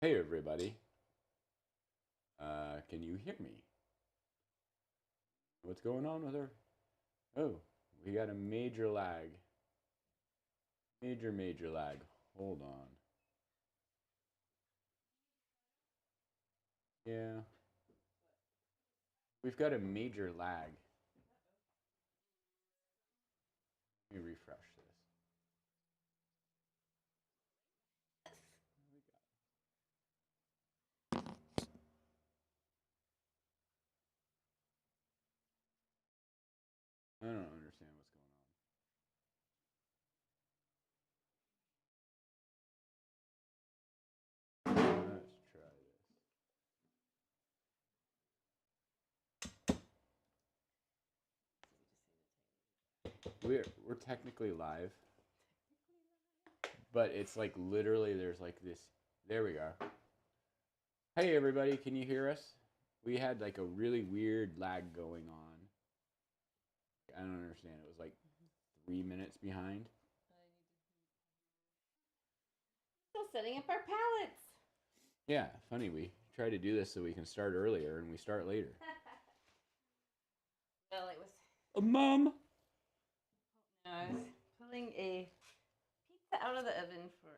Hey everybody, can you hear me? What's going on with her? Oh, we got a major lag. Major lag. Hold on. Yeah. We've got a major lag. Let me refresh this. I don't understand what's going on. Let's try this. We're technically live, but it's like literally there's like this. There we go. Hey everybody, can you hear us? We had like a really weird lag going on. I don't understand. It was like 3 minutes behind. Still setting up our palettes. Yeah, funny. We try to do this so we can start earlier, and we start later. Well, it was. Mom. No, I was pulling a pizza out of the oven for our.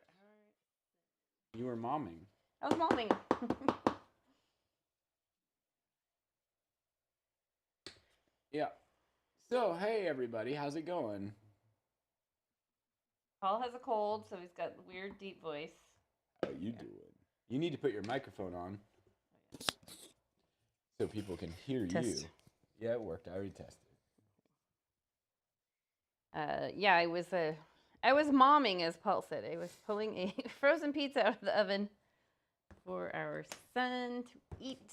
You were momming. I was momming. Yeah. So, hey everybody, how's it going? Paul has a cold, so he's got weird deep voice. How you doing? You need to put your microphone on so people can hear you. Yeah, it worked. I already tested. Yeah, I was momming, as Paul said. I was pulling a frozen pizza out of the oven for our son to eat.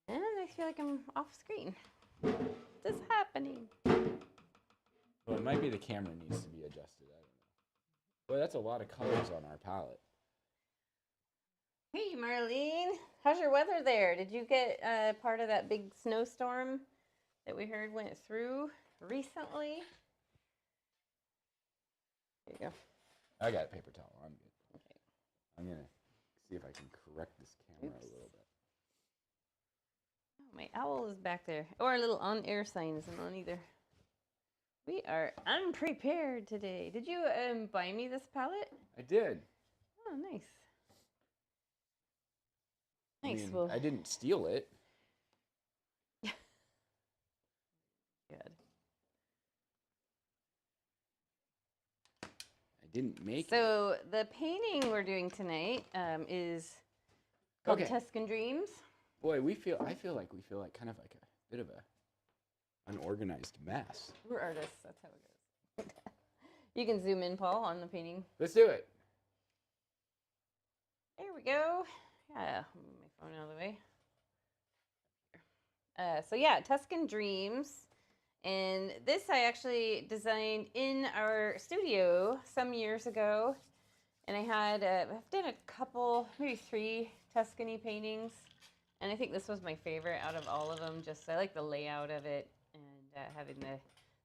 And I feel like I'm off screen. What's this happening? Well, it might be the camera needs to be adjusted. I don't know. Boy, that's a lot of colors on our palette. Hey, Marlene. How's your weather there? Did you get part of that big snowstorm that we heard went through recently? There you go. I got a paper towel. I'm good. Okay. I'm going to see if I can correct this camera a little bit. Oh, my owl is back there. Or our little on-air sign isn't on either. We are unprepared today. Did you buy me this palette? I did. Oh, nice. I Nice. mean, I didn't steal it. Good. I didn't make it. So the painting we're doing tonight is called Tuscan Dreams. Boy, I feel like kind of like a bit of a unorganized mess. We're artists. That's how it goes. You can zoom in, Paul, on the painting. Let's do it. There we go. Yeah, move my phone out of the way. So yeah, Tuscan Dreams. And this I actually designed in our studio some years ago. And I've done a couple, maybe 3 Tuscany paintings. And I think this was my favorite out of all of them. Just I like the layout of it and having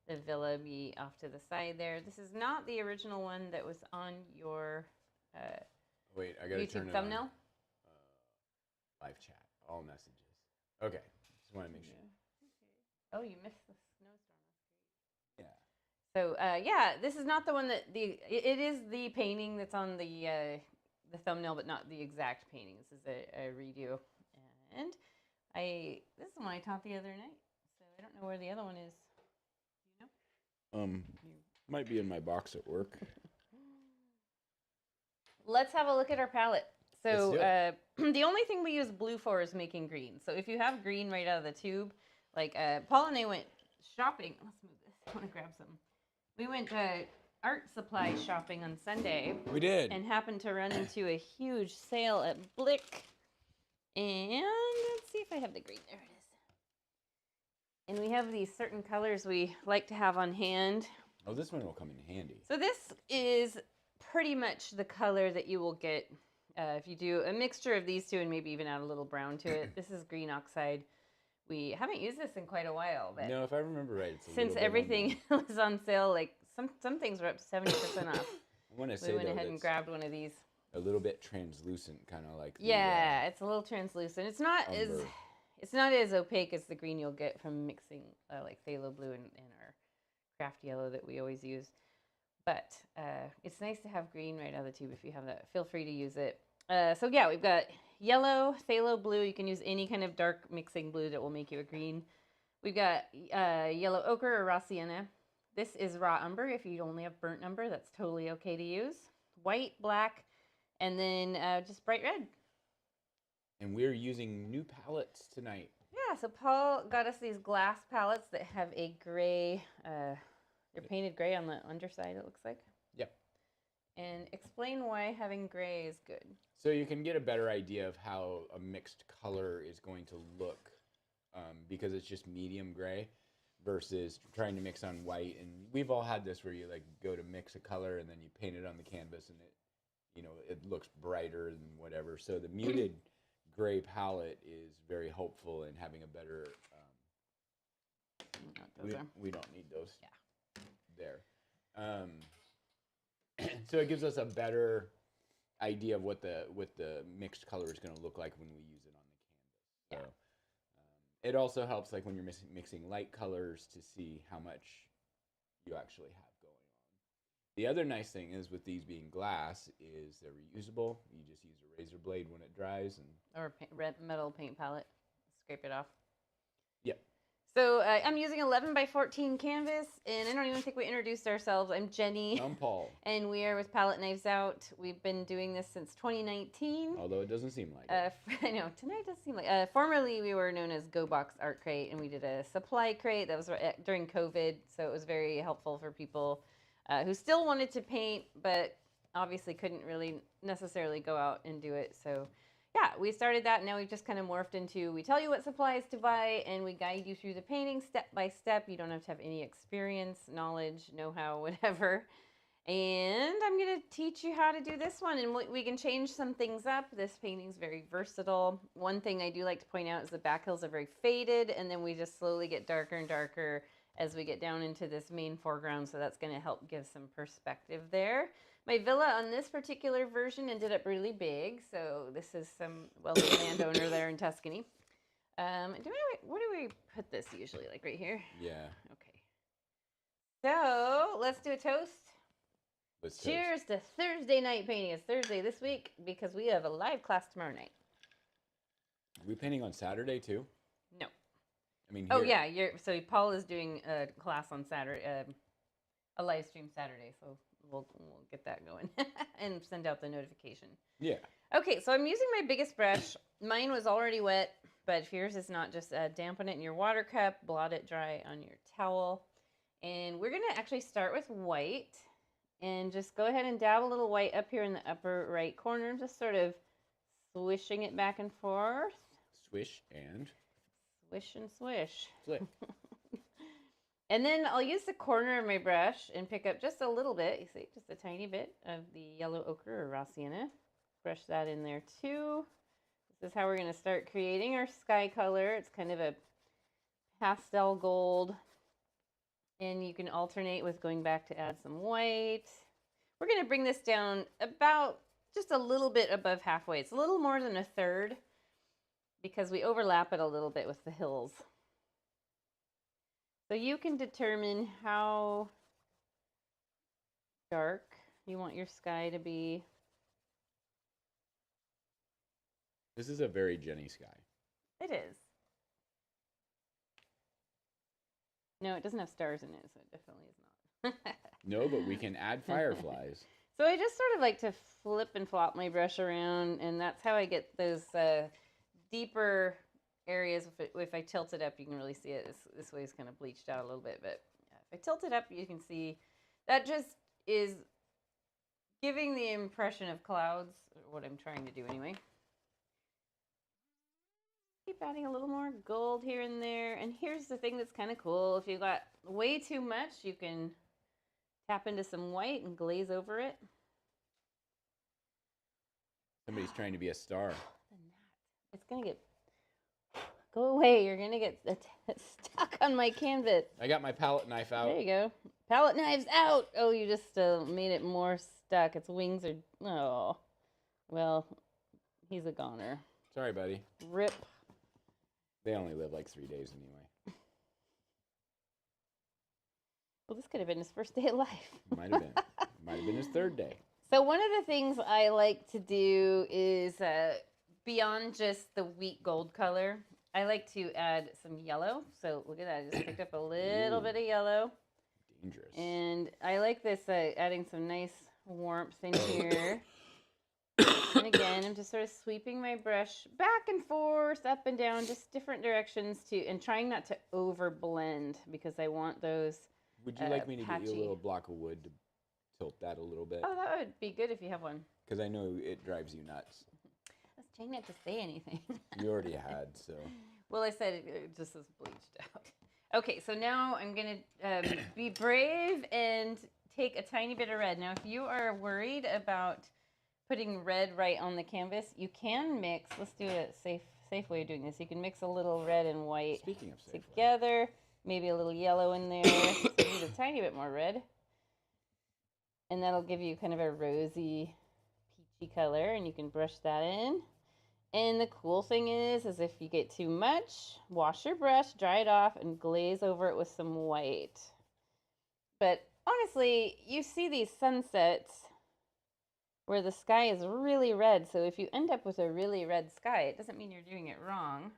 the villa be off to the side there. This is not the original one that was on your Wait, I gotta YouTube turn it thumbnail. on. Live chat, all messages. Okay, just want to make sure. Oh, you missed the snowstorm. Yeah. So yeah, this is not the one that it is the painting that's on the thumbnail, but not the exact painting. This is a redo, and this is one I taught the other night. So I don't know where the other one is. Do you know? Might be in my box at work. Let's have a look at our palette. So the only thing we use blue for is making green. So if you have green right out of the tube, like Paul and I went shopping. Let's move this. I want to grab some. We went art supply shopping on Sunday. We did. And happened to run into a huge sale at Blick. And let's see if I have the green. There it is. And we have these certain colors we like to have on hand. Oh, this one will come in handy. So this is pretty much the color that you will get if you do a mixture of these two and maybe even add a little brown to it. This is green oxide. We haven't used this in quite a while, but no, if I remember right, it's since everything was on sale, like some things were up to 70% off. I want to say we went ahead and grabbed one of these. a little bit translucent, kind of like Yeah, it's a little translucent. It's not umber. it's not as opaque as the green you'll get from mixing like phthalo blue and our craft yellow that we always use. But it's nice to have green right out of the tube if you have that. Feel free to use it. So yeah, we've got yellow, phthalo blue. You can use any kind of dark mixing blue that will make you a green. We've got yellow ochre or raw sienna. This is raw umber. If you only have burnt umber, that's totally okay to use. White, black, and then just bright red. And we're using new palettes tonight. Yeah, so Paul got us these glass palettes that have a gray, they're painted gray on the underside, it looks like. Yep. And explain why having gray is good. So you can get a better idea of how a mixed color is going to look because it's just medium gray versus trying to mix on white. And we've all had this where you like go to mix a color and then you paint it on the canvas and it looks brighter than whatever. So the muted gray palette is very helpful in having a better. We don't need those. Yeah. There. So it gives us a better idea of what the mixed color is going to look like when we use it on the canvas. So it also helps like when you're mixing light colors to see how much you actually have going on. The other nice thing is with these being glass is they're reusable. You just use a razor blade when it dries or red metal paint palette. Scrape it off. Yep. So I'm using 11 by 14 canvas, and I don't even think we introduced ourselves. I'm Jenny. I'm Paul. And we are with Palette Knives Out. We've been doing this since 2019. Although it doesn't seem like it. I know, tonight does seem like formerly we were known as Go Box Art Crate, and we did a supply crate that was during COVID, so it was very helpful for people who still wanted to paint, but obviously couldn't really necessarily go out and do it. So yeah, we started that, and now we've just kind of morphed into, we tell you what supplies to buy, and we guide you through the painting step by step. You don't have to have any experience, knowledge, know-how, whatever. And I'm going to teach you how to do this one, and we can change some things up. This painting's very versatile. One thing I do like to point out is the back hills are very faded, and then we just slowly get darker and darker as we get down into this main foreground, so that's going to help give some perspective there. My villa on this particular version ended up really big, so this is some wealthy landowner there in Tuscany. Where do we put this usually? Like right here? Yeah. Okay. So let's do a toast. Let's Cheers to Thursday night painting. It's Thursday this week because we have a live class tomorrow night. Are we painting on Saturday too? No. I mean. Oh yeah, so Paul is doing a class on Saturday, a live stream Saturday. So we'll get that going and send out the notification. Yeah. Okay, so I'm using my biggest brush. Mine was already wet, but if yours is not, just dampen it in your water cup, blot it dry on your towel. And we're gonna actually start with white and just go ahead and dab a little white up here in the upper right corner, just sort of swishing it back and forth. Swish and swish and swish. Flick. And then I'll use the corner of my brush and pick up just a little bit, you see, just a tiny bit of the yellow ochre or raw sienna. Brush that in there too. This is how we're going to start creating our sky color. It's kind of a pastel gold. And you can alternate with going back to add some white. We're going to bring this down about just a little bit above halfway. It's a little more than a third because we overlap it a little bit with the hills. So you can determine how dark you want your sky to be. This is a very Jenny sky. It is. No, it doesn't have stars in it, so it definitely is not. No, but we can add fireflies. So I just sort of like to flip and flop my brush around, and that's how I get those deeper areas. If I tilt it up, you can really see it. This way is kind of bleached out a little bit, but if I tilt it up, you can see that just is giving the impression of clouds, or what I'm trying to do anyway. Keep adding a little more gold here and there. And here's the thing that's kind of cool. If you've got way too much, you can tap into some white and glaze over it. Somebody's trying to be a star. It's going to get... Go away. You're going to get stuck on my canvas. I got my palette knife out. There you go. Palette knives out. Oh, you just made it more stuck. Its wings are... Oh. Well, he's a goner. Sorry, buddy. Rip. They only live like 3 days anyway. Well, this could have been his first day of life. Might have been. Might have been his third day. So one of the things I like to do is, beyond just the wheat gold color, I like to add some yellow. So look at that. I just picked up a little bit of yellow. Dangerous. And I like this, adding some nice warmth in here. And again, I'm just sort of sweeping my brush back and forth, up and down, just different directions and trying not to over blend because I want those Would you like me to patchy. get you a little block of wood to tilt that a little bit? Oh, that would be good if you have one. Because I know it drives you nuts. I was trying not to say anything. You already had, so. Well, I said it just is bleached out. Okay, so now I'm going to be brave and take a tiny bit of red. Now, if you are worried about putting red right on the canvas, you can mix. Let's do a safe way of doing this. You can mix a little red and white Speaking of safe together. Maybe a little yellow in there. So you need a tiny bit more red. And that'll give you kind of a rosy, peachy color, and you can brush that in. And the cool thing is if you get too much, wash your brush, dry it off, and glaze over it with some white. But honestly, you see these sunsets where the sky is really red. So if you end up with a really red sky, it doesn't mean you're doing it wrong.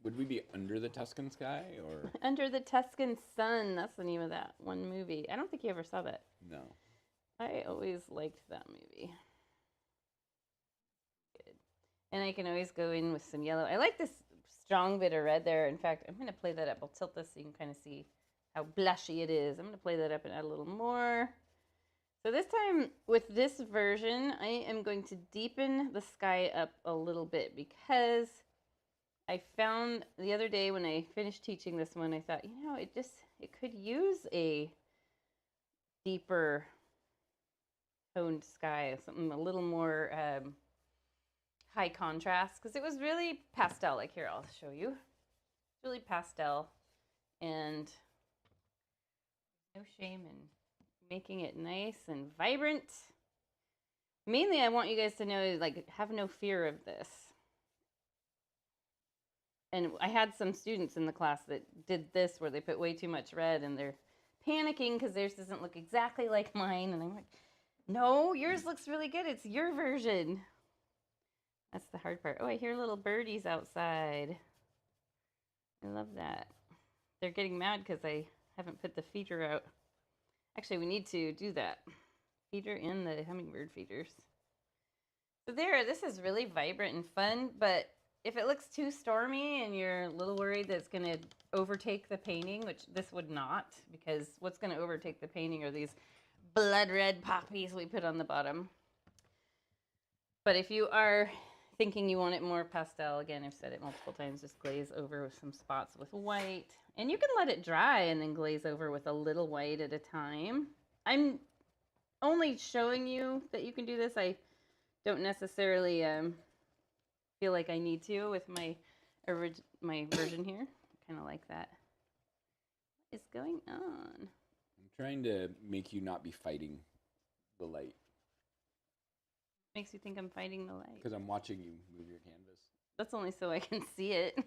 Would we be under the Tuscan sky or? Under the Tuscan sun. That's the name of that one movie. I don't think you ever saw that. No. I always liked that movie. Good. And I can always go in with some yellow. I like this strong bit of red there. In fact, I'm going to play that up. I'll tilt this so you can kind of see how blushy it is. I'm going to play that up and add a little more. So this time with this version, I am going to deepen the sky up a little bit because I found the other day when I finished teaching this one, I thought, it could use a deeper toned sky, something a little more high contrast, because it was really pastel. Like here, I'll show you. It's really pastel, and no shame in making it nice and vibrant. Mainly, I want you guys to know, like, have no fear of this. And I had some students in the class that did this where they put way too much red and they're panicking because theirs doesn't look exactly like mine. And I'm like, no, yours looks really good. It's your version. That's the hard part. Oh, I hear little birdies outside. I love that. They're getting mad because I haven't put the feeder out. Actually, we need to do that. Feeder in the hummingbird feeders. So this is really vibrant and fun, but if it looks too stormy and you're a little worried that it's going to overtake the painting, which this would not, because what's going to overtake the painting are these blood red poppies we put on the bottom. But if you are thinking you want it more pastel, again, I've said it multiple times, just glaze over with some spots with white. And you can let it dry and then glaze over with a little white at a time. I'm only showing you that you can do this. I don't necessarily feel like I need to with my version here. I kind of like that. What is going on? I'm trying to make you not be fighting the light. Makes you think I'm fighting the light? Because I'm watching you move your canvas. That's only so I can see it.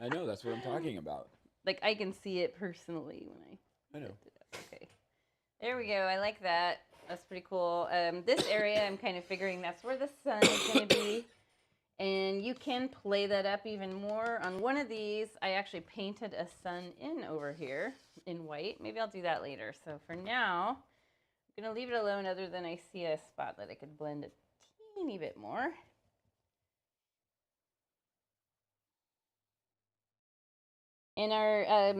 I know, that's what I'm talking about. Like, I can see it personally when I know. lift it up. Okay. There we go. I like that. That's pretty cool. This area, I'm kind of figuring that's where the sun is going to be. And you can play that up even more. On one of these, I actually painted a sun in over here in white. Maybe I'll do that later. So for now, I'm going to leave it alone other than I see a spot that I could blend a teeny bit more. And our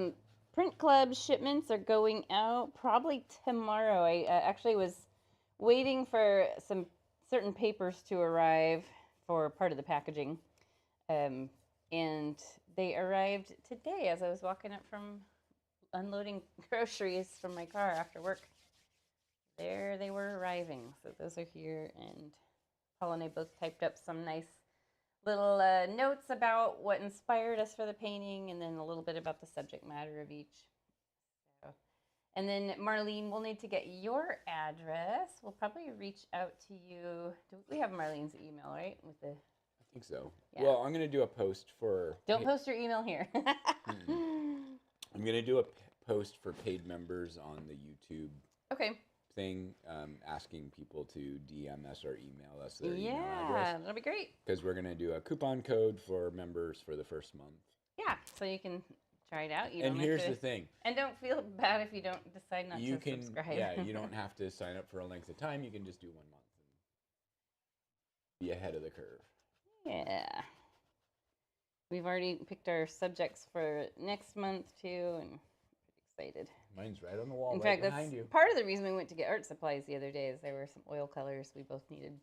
print club shipments are going out probably tomorrow. I actually was waiting for some certain papers to arrive for part of the packaging. And they arrived today as I was walking up from unloading groceries from my car after work. There they were arriving. So those are here, and Paul and I both typed up some nice little notes about what inspired us for the painting, and then a little bit about the subject matter of each. So, And then Marlene, we'll need to get your address. We'll probably reach out to you. We have Marlene's email, right? With the I think so. Yeah. Well, I'm gonna do a post for. Don't post your email here. I'm gonna do a post for paid members on the YouTube Okay. thing, asking people to DM us or email us their email Yeah, address. that'll be great. Because we're gonna do a coupon code for members for the first month. Yeah, so you can try it out. You And don't here's have to, the thing. And don't feel bad if you don't decide not You to can, subscribe. yeah, you don't have to sign up for a length of time. You can just do 1 month and be ahead of the curve. Yeah. We've already picked our subjects for next month too, and pretty excited. Mine's right on the wall, In right fact, that's behind you. part of the reason we went to get art supplies the other day. Is there were some oil colors we both needed.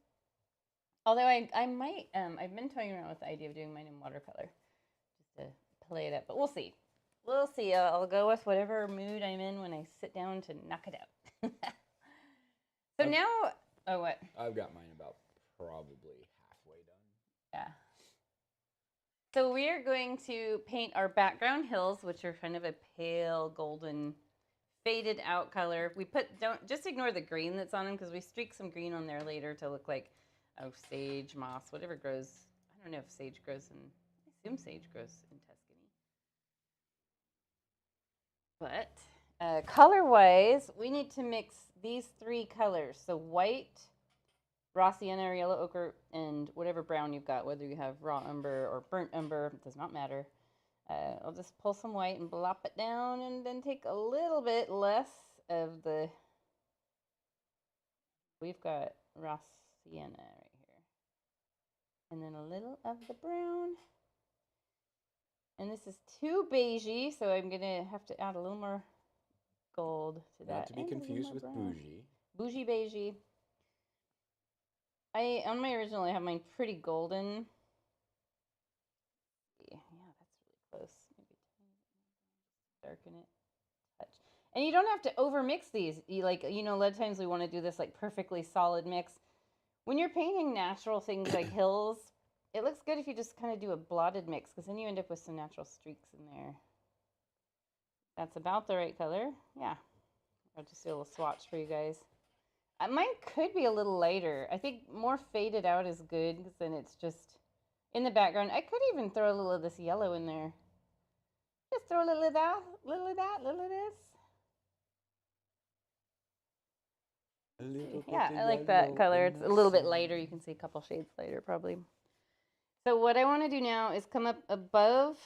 Although I might, I've been toying around with the idea of doing mine in watercolor, just to play it up. But we'll see. We'll see. I'll go with whatever mood I'm in when I sit down to knock it out. So now, oh what? I've got mine about probably halfway done. Yeah. So we are going to paint our background hills, which are kind of a pale golden, faded out color. We don't just ignore the green that's on them because we streak some green on there later to look like sage, moss, whatever grows. I don't know if sage grows in. I assume sage grows in Tuscany. But color-wise, we need to mix these 3 colors. So white, raw sienna or yellow ochre, and whatever brown you've got, whether you have raw umber or burnt umber, it does not matter. I'll just pull some white and blop it down and then take a little bit less of the, we've got raw sienna right here. And then a little of the brown. And this is too beigey, so I'm going to have to add a little more gold to that. Not to be confused with bougie. Bougie beigey. On my original, I have mine pretty golden. Yeah, that's really close. Maybe darken it. Touch. And you don't have to overmix these. A lot of times we want to do this like perfectly solid mix. When you're painting natural things like hills, it looks good if you just kind of do a blotted mix, because then you end up with some natural streaks in there. That's about the right color. Yeah. I'll just do a little swatch for you guys. Mine could be a little lighter. I think more faded out is good, because then it's just in the background. I could even throw a little of this yellow in there. Just throw a little of that, little of that, little of this. Yeah, I like that color. It's a little bit lighter. You can see a couple shades lighter probably. So what I want to do now is come up above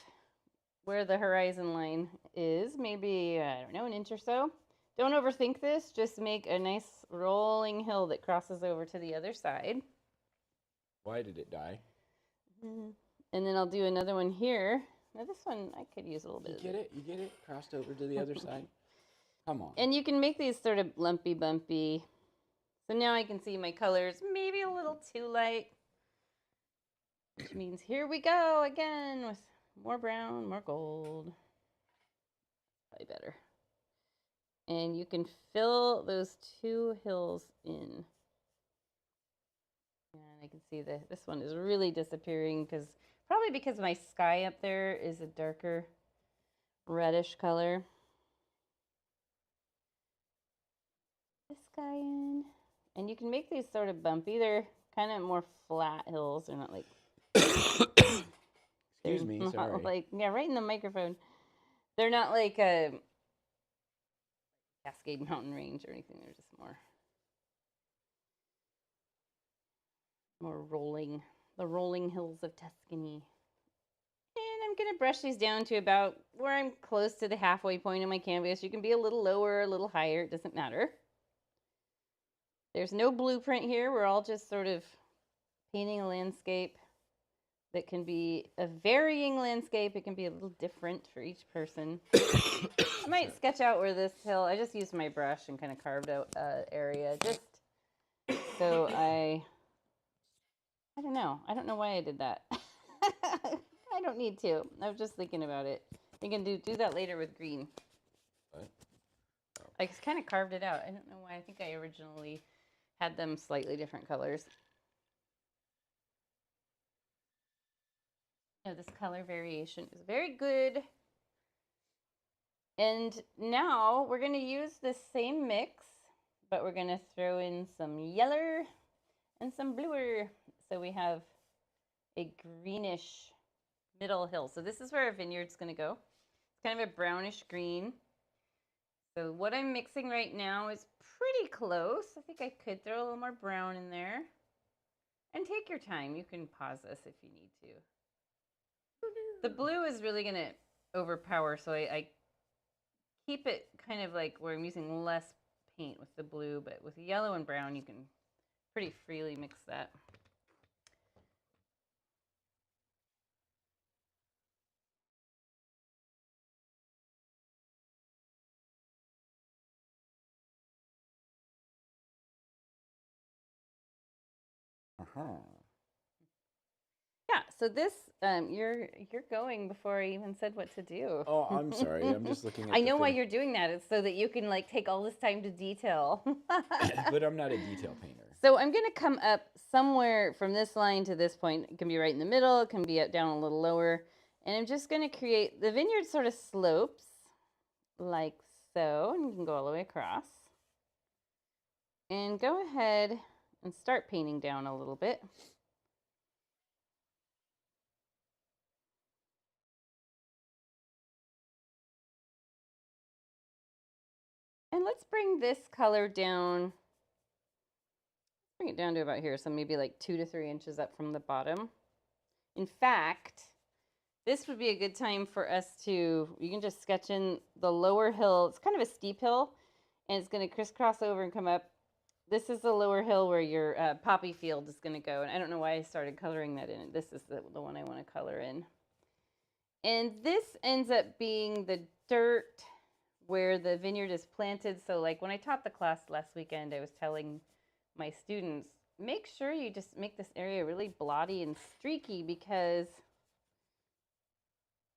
where the horizon line is, maybe, I don't know, an inch or so. Don't overthink this. Just make a nice rolling hill that crosses over to the other side. Why did it die? And then I'll do another one here. Now this one, I could use a little bit of it. You get it? Crossed over to the other side? Come on. And you can make these sort of lumpy, bumpy. So now I can see my colors maybe a little too light. Which means here we go again with more brown, more gold. Probably better. And you can fill those 2 hills in. And I can see that this one is really disappearing probably because my sky up there is a darker reddish color. This guy in. And you can make these sort of bumpy. They're kind of more flat hills. They're not like... Excuse me, sorry. Right in the microphone. They're not like a Cascade Mountain Range or anything. They're just more rolling. The rolling hills of Tuscany. And I'm going to brush these down to about where I'm close to the halfway point of my canvas. You can be a little lower, a little higher. It doesn't matter. There's no blueprint here. We're all just sort of painting a landscape that can be a varying landscape. It can be a little different for each person. I might sketch out where this hill, I just used my brush and kind of carved out an area just so I don't know. I don't know why I did that. I don't need to. I was just thinking about it. You can do that later with green. What? Oh. I just kind of carved it out. I don't know why. I think I originally had them slightly different colors. This color variation is very good. And now we're going to use this same mix, but we're going to throw in some yeller and some bluer. So we have a greenish middle hill. So this is where our vineyard's going to go. It's kind of a brownish green. So what I'm mixing right now is pretty close. I think I could throw a little more brown in there. And take your time. You can pause this if you need to. The blue is really going to overpower, so I keep it kind of like where I'm using less paint with the blue, but with yellow and brown, you can pretty freely mix that. Yeah, so this you're going before I even said what to do. Oh, I'm sorry. I'm just looking at I know why you're doing that. It's so that you can like take all this time to detail. But I'm not a detail painter. So I'm going to come up somewhere from this line to this point. It can be right in the middle. It can be up down a little lower. And I'm just going to create, the vineyard sort of slopes like so. And you can go all the way across. And go ahead and start painting down a little bit. And let's bring this color down. Bring it down to about here. So maybe like 2 to 3 inches up from the bottom. In fact, this would be a good time for us to, you can just sketch in the lower hill. It's kind of a steep hill, and it's going to crisscross over and come up. This is the lower hill where your poppy field is going to go. And I don't know why I started coloring that in. This is the one I want to color in. And this ends up being the dirt where the vineyard is planted. So like when I taught the class last weekend, I was telling my students, make sure you just make this area really blotty and streaky, because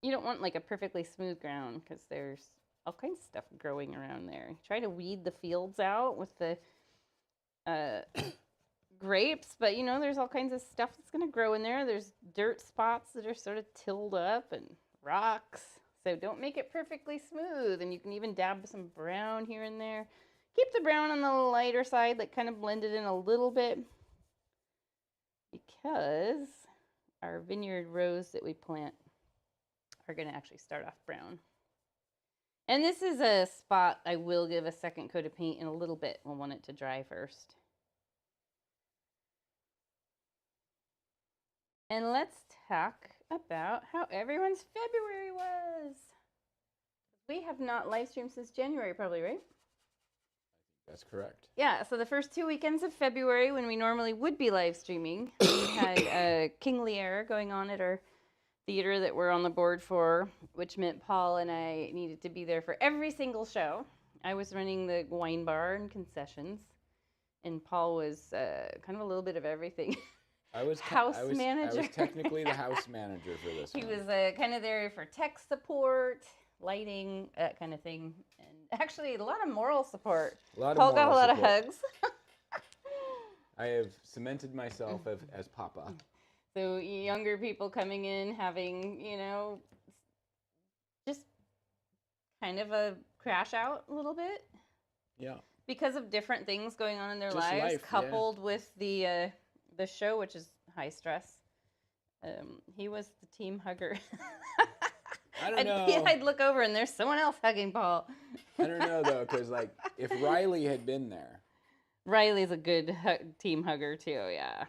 you don't want like a perfectly smooth ground, because there's all kinds of stuff growing around there. Try to weed the fields out with the grapes, but you know, there's all kinds of stuff that's going to grow in there. There's dirt spots that are sort of tilled up and rocks. So don't make it perfectly smooth. And you can even dab some brown here and there. Keep the brown on the lighter side, like kind of blend it in a little bit, because our vineyard rows that we plant are going to actually start off brown. And this is a spot I will give a second coat of paint in a little bit. We'll want it to dry first. And let's talk about how everyone's February was. We have not live streamed since January, probably, right? That's correct. Yeah, so the first 2 weekends of February, when we normally would be live streaming, we had a King Lear going on at our theater that we're on the board for, which meant Paul and I needed to be there for every single show. I was running the wine bar and concessions, and Paul was kind of a little bit of everything. I was manager. I was technically the house manager for this He one. was kind of there for tech support, lighting, that kind of thing. And actually, a lot of moral support. Paul got a lot of hugs. I have cemented myself as Papa. So younger people coming in, having, you know, just kind of a crash out a little bit. Yeah. Because of different things going on in their Just lives, life, coupled with the show, which is high stress. He was the team hugger. I don't know. I'd look over and there's someone else hugging Paul. I don't know, though, because, like, if Riley had been there. Riley's a good team hugger, too, yeah.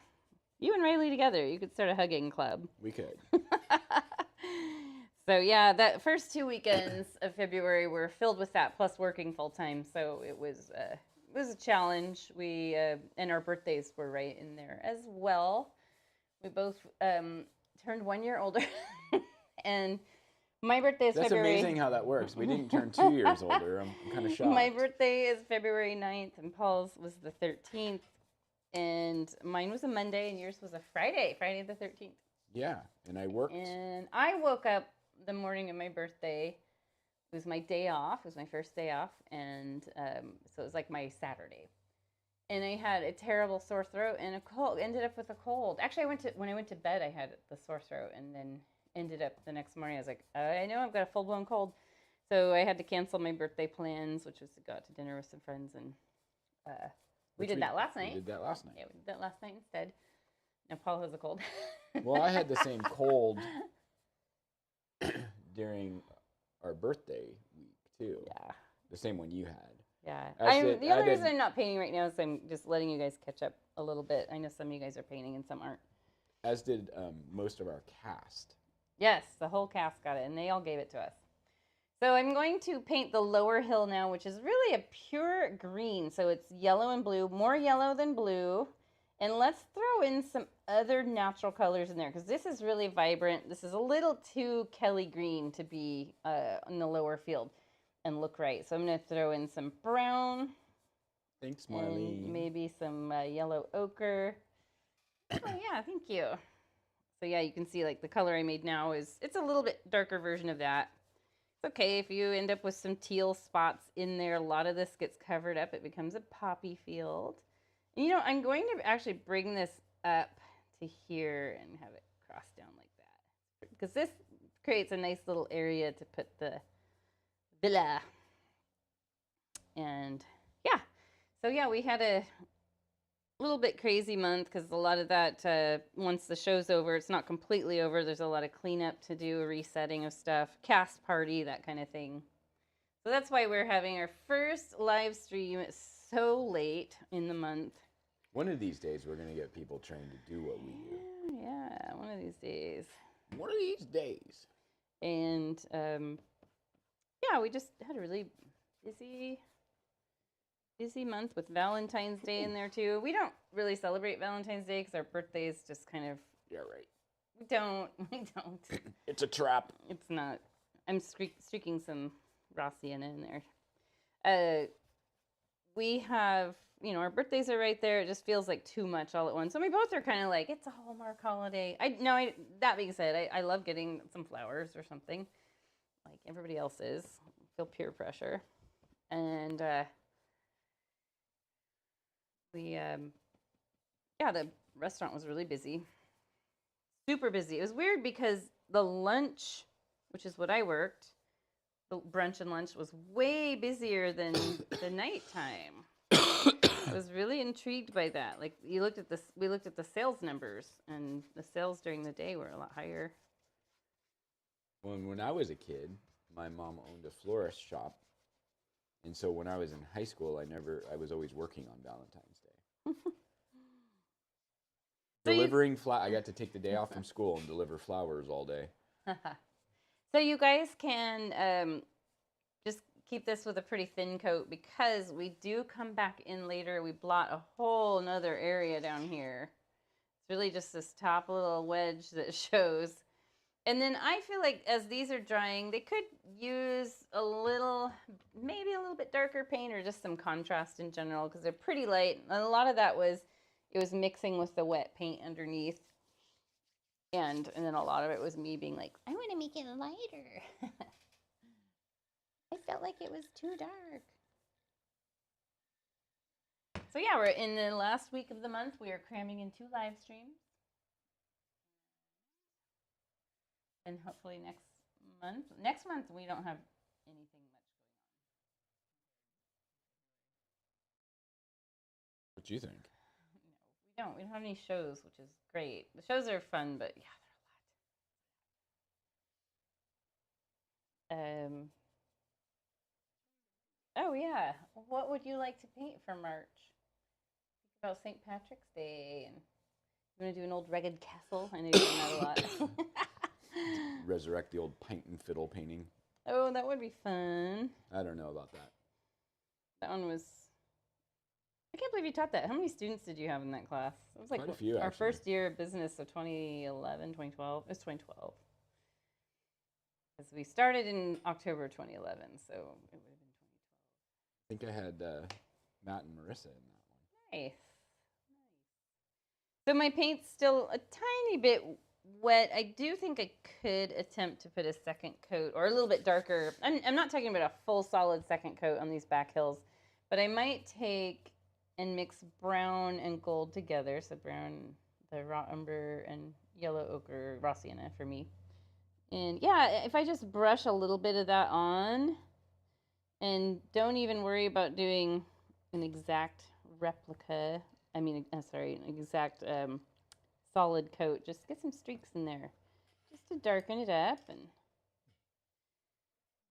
You and Riley together, you could start a hugging club. We could. So, yeah, that first 2 weekends of February were filled with that, plus working full-time. So it was a challenge. We and our birthdays were right in there as well. We both turned 1 year older. And my birthday is February. That's amazing how that works. We didn't turn 2 years older. I'm kind of shocked. My birthday is February 9th, and Paul's was the 13th. And mine was a Monday, and yours was a Friday the 13th. Yeah, and I worked. And I woke up the morning of my birthday. It was my day off. It was my first day off. And so it was like my Saturday. And I had a terrible sore throat and a cold. Ended up with a cold. Actually, when I went to bed, I had the sore throat, and then ended up the next morning, I was like, I know I've got a full-blown cold. So I had to cancel my birthday plans, which was to go out to dinner with some friends, and we did that last night. We did that last night. Yeah, we did that last night instead. Now Paul has a cold. Well, I had the same cold during our birthday week too. Yeah. The same one you had. Yeah. The only reason I'm not painting right now is I'm just letting you guys catch up a little bit. I know some of you guys are painting and some aren't. As did most of our cast. Yes, the whole cast got it, and they all gave it to us. So I'm going to paint the lower hill now, which is really a pure green. So it's yellow and blue, more yellow than blue. And let's throw in some other natural colors in there, because this is really vibrant. This is a little too Kelly green to be in the lower field and look right. So I'm going to throw in some brown. Thanks, Marlene. And maybe some yellow ochre. Oh, yeah, thank you. So, yeah, you can see, like, the color I made now it's a little bit darker version of that. It's okay if you end up with some teal spots in there. A lot of this gets covered up. It becomes a poppy field. And, you know, I'm going to actually bring this up to here and have it cross down like that, because this creates a nice little area to put the villa. And, yeah. So, yeah, we had a little bit crazy month, because a lot of that, once the show's over, it's not completely over. There's a lot of cleanup to do, a resetting of stuff, cast party, that kind of thing. So that's why we're having our first live stream so late in the month. One of these days, we're going to get people trained to do what we do. Yeah, one of these days. One of these days. And, yeah, we just had a really busy month with Valentine's Day in there too. We don't really celebrate Valentine's Day because our birthday is just kind of... Yeah, right. We don't. It's a trap. It's not. I'm streaking some raw Sienna in there. We have, you know, our birthdays are right there. It just feels like too much all at once. So we both are kind of like, it's a Hallmark holiday. That being said, I love getting some flowers or something, like everybody else is. I feel peer pressure. And, the restaurant was really busy. Super busy. It was weird because the lunch, which is what I worked, the brunch and lunch was way busier than the nighttime. I was really intrigued by that. Like, we looked at the sales numbers, and the sales during the day were a lot higher. When I was a kid, my mom owned a florist shop. And so when I was in high school, I was always working on Valentine's Day. Delivering I got to take the day off from school and deliver flowers all day. So you guys can just keep this with a pretty thin coat, because we do come back in later. We blot a whole nother area down here. It's really just this top little wedge that shows. And then I feel like as these are drying, they could use maybe a little bit darker paint, or just some contrast in general, because they're pretty light. And a lot of that was mixing with the wet paint underneath. And then a lot of it was me being like, I want to make it lighter. I felt like it was too dark. So yeah, we're in the last week of the month. We are cramming in 2 live streams. And hopefully next month we don't have anything much going on. What do you think? No, we don't have any shows, which is great. The shows are fun, but yeah, they're a lot. Oh yeah, what would you like to paint for March? Think about St. Patrick's Day, and you want to do an old rugged castle? I know you've done that a lot. Resurrect the old pint and fiddle painting. Oh, that would be fun. I don't know about that. That one was... I can't believe you taught that. How many students did you have in that class? It was like quite a few, our actually. First year of business of 2011, 2012. It was 2012. Because we started in October 2011, so it would have been 2012. I think I had Matt and Marissa in that one. Nice. So my paint's still a tiny bit wet. I do think I could attempt to put a second coat, or a little bit darker. I'm not talking about a full solid second coat on these back hills, but I might take and mix brown and gold together. So brown, the raw umber, and yellow ochre, raw sienna for me. And yeah, if I just brush a little bit of that on and don't even worry about doing an exact replica, sorry, an exact solid coat, just get some streaks in there just to darken it up and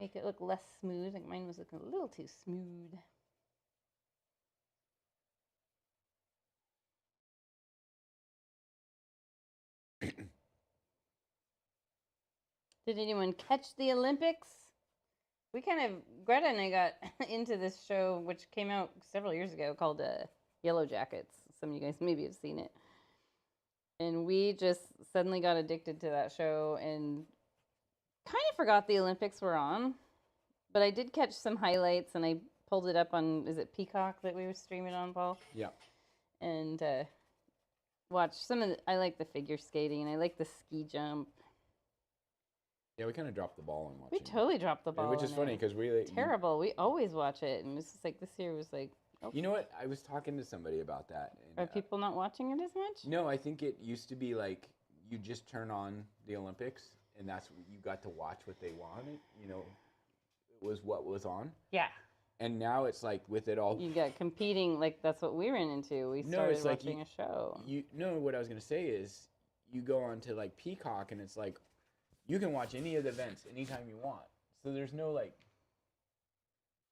make it look less smooth. Like mine was looking a little too smooth. Did anyone catch the Olympics? We Greta and I got into this show, which came out several years ago, called Yellow Jackets. Some of you guys maybe have seen it. And we just suddenly got addicted to that show and kind of forgot the Olympics were on. But I did catch some highlights, and I pulled it up on, is it Peacock that we were streaming on, Paul? Yeah. And watched some of the, I like the figure skating, and I like the ski jump. Yeah, we kind of dropped the ball on watching. We totally dropped the ball. Which is funny because we terrible. We always watch it, and it's just like this year was like. Oh. You know what? I was talking to somebody about that. And, Are people not watching it as much? No, I think it used to be like you just turn on the Olympics, and that's you got to watch what they wanted. You know, it was what was on. Yeah. And now it's like with it all. You got competing, like that's what we ran into. We started watching a show. What I was gonna say is, you go on to like Peacock, and it's like. You can watch any of the events anytime you want. So there's no, like,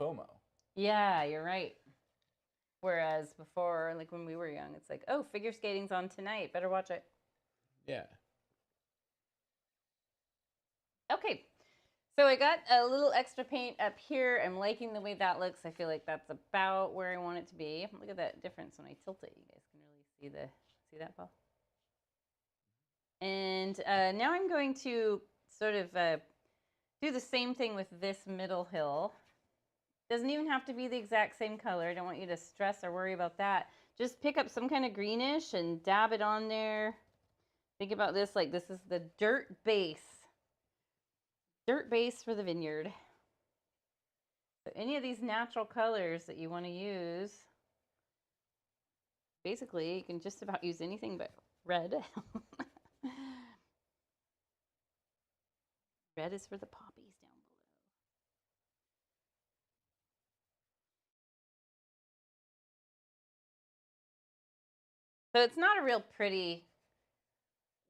FOMO. Yeah, you're right. Whereas before, like, when we were young, it's like, oh, figure skating's on tonight. Better watch it. Yeah. Okay. So I got a little extra paint up here. I'm liking the way that looks. I feel like that's about where I want it to be. Look at that difference when I tilt it. You guys can really see that, Paul? And now I'm going to sort of do the same thing with this middle hill. Doesn't even have to be the exact same color. I don't want you to stress or worry about that. Just pick up some kind of greenish and dab it on there. Think about this like this is the dirt base. Dirt base for the vineyard. So any of these natural colors that you want to use, basically you can just about use anything but red. Red is for the poppies down below. So it's not a real pretty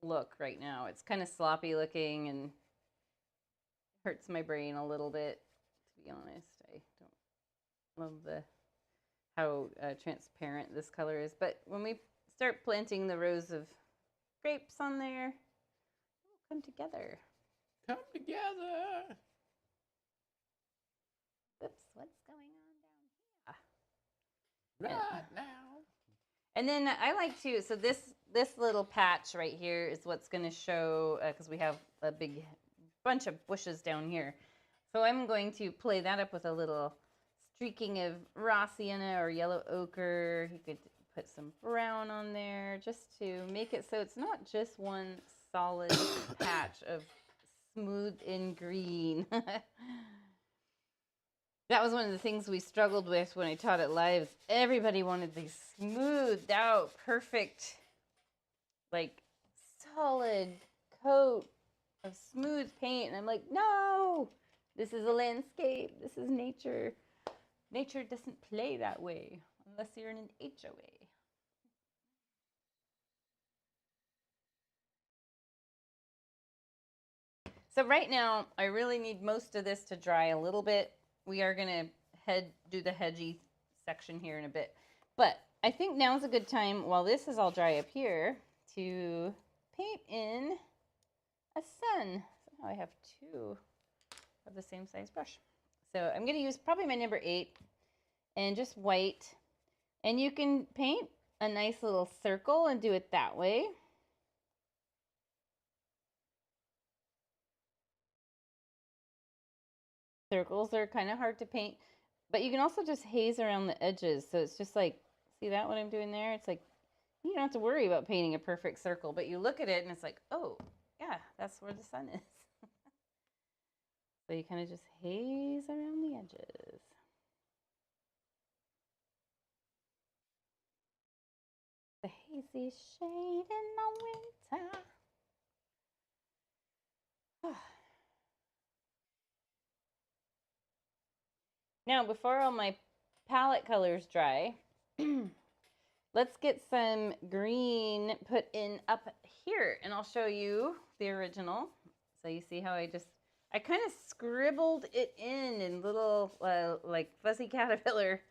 look right now. It's kind of sloppy looking and hurts my brain a little bit, to be honest. I don't love how transparent this color is. But when we start planting the rows of grapes on there, it'll come together. Come together. Oops, what's going on down here? Right now. And then I like to, so this little patch right here is what's going to show, because we have a big bunch of bushes down here. So I'm going to play that up with a little streaking of raw sienna or yellow ochre. You could put some brown on there just to make it so it's not just one solid patch of smooth and green. That was one of the things we struggled with when I taught it live. Everybody wanted these smoothed out, perfect, like solid coat of smooth paint. And I'm like, no, this is a landscape. This is nature. Nature doesn't play that way unless you're in an HOA. So right now, I really need most of this to dry a little bit. We are going to do the hedgy section here in a bit. But I think now's a good time, while this is all dry up here, to paint in a sun. Somehow I have two of the same size brush. So I'm going to use probably my number 8 and just white. And you can paint a nice little circle and do it that way. Circles are kind of hard to paint, but you can also just haze around the edges. So it's just like, see that what I'm doing there? It's like, you don't have to worry about painting a perfect circle, but you look at it and it's like, oh, yeah, that's where the sun is. So you kind of just haze around the edges. The hazy shade in the winter. Now, before all my palette colors dry, let's get some green put in up here, and I'll show you the original. So you see how I kind of scribbled it in little like fuzzy caterpillar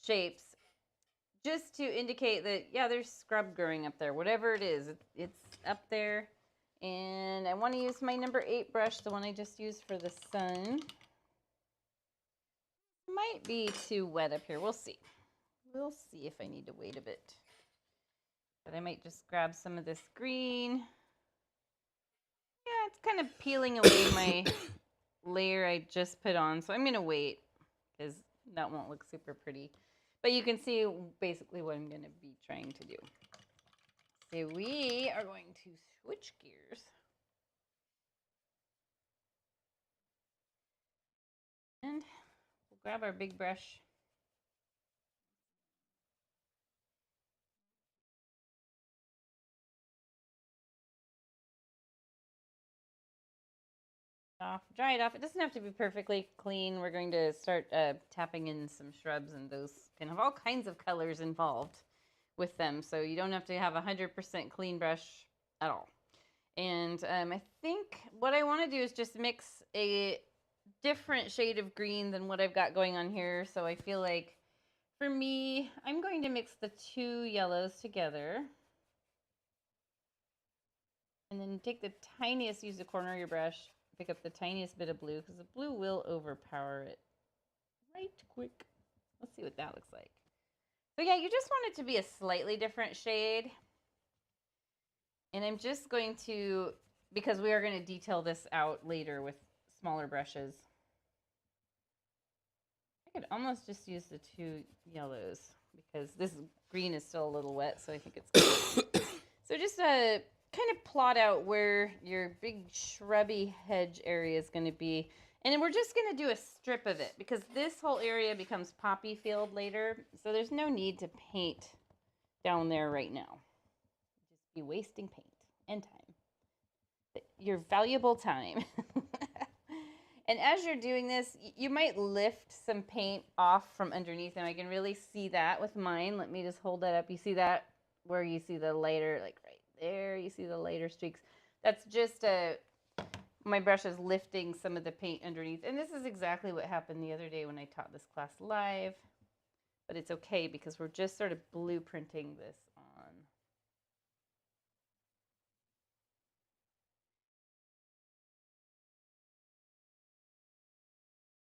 shapes, just to indicate that, yeah, there's scrub growing up there. Whatever it is, it's up there. And I want to use my number 8 brush, the one I just used for the sun. Might be too wet up here. We'll see. We'll see if I need to wait a bit. But I might just grab some of this green. Yeah, it's kind of peeling away my layer I just put on. So I'm going to wait because that won't look super pretty. But you can see basically what I'm going to be trying to do. So we are going to switch gears. And we'll grab our big brush. Dry it off. It doesn't have to be perfectly clean. We're going to start tapping in some shrubs, and those can have all kinds of colors involved with them. So you don't have to have a 100% clean brush at all. And I think what I want to do is just mix a different shade of green than what I've got going on here. So I feel like for me, I'm going to mix the 2 yellows together. And then take the tiniest, use the corner of your brush, pick up the tiniest bit of blue, because the blue will overpower it right quick. Let's see what that looks like. So yeah, you just want it to be a slightly different shade. And I'm just going to, because we are going to detail this out later with smaller brushes. I could almost just use the 2 yellows because this green is still a little wet, so I think it's good. So just kind of plot out where your big shrubby hedge area is going to be. And then we're just going to do a strip of it because this whole area becomes poppy field later. So there's no need to paint down there right now. Just be wasting paint and time. Your valuable time. And as you're doing this, you might lift some paint off from underneath. And I can really see that with mine. Let me just hold that up. You see that? Where you see the lighter, like right there, you see the lighter streaks. That's just my brush is lifting some of the paint underneath. And this is exactly what happened the other day when I taught this class live. But it's okay because we're just sort of blueprinting this on.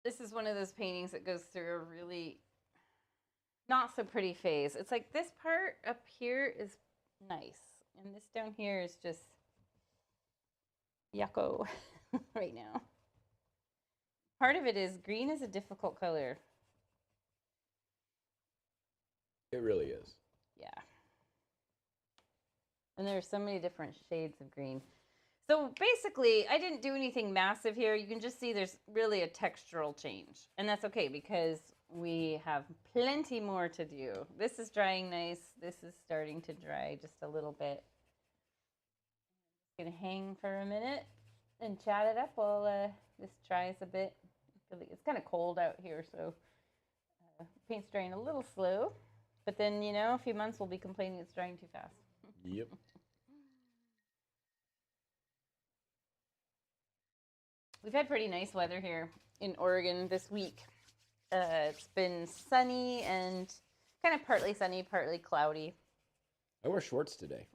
This is one of those paintings that goes through a really not so pretty phase. It's like this part up here is nice. And this down here is just yucko right now. Part of it is green is a difficult color. It really is. Yeah. And there are so many different shades of green. So basically, I didn't do anything massive here. You can just see there's really a textural change. And that's okay because we have plenty more to do. This is drying nice. This is starting to dry just a little bit. I'm going to hang for a minute and chat it up while this dries a bit. It's kind of cold out here, so paint's drying a little slow. But then, you know, a few months we'll be complaining it's drying too fast. Yep. We've had pretty nice weather here in Oregon this week. It's been sunny and kind of partly sunny, partly cloudy. I wore shorts today.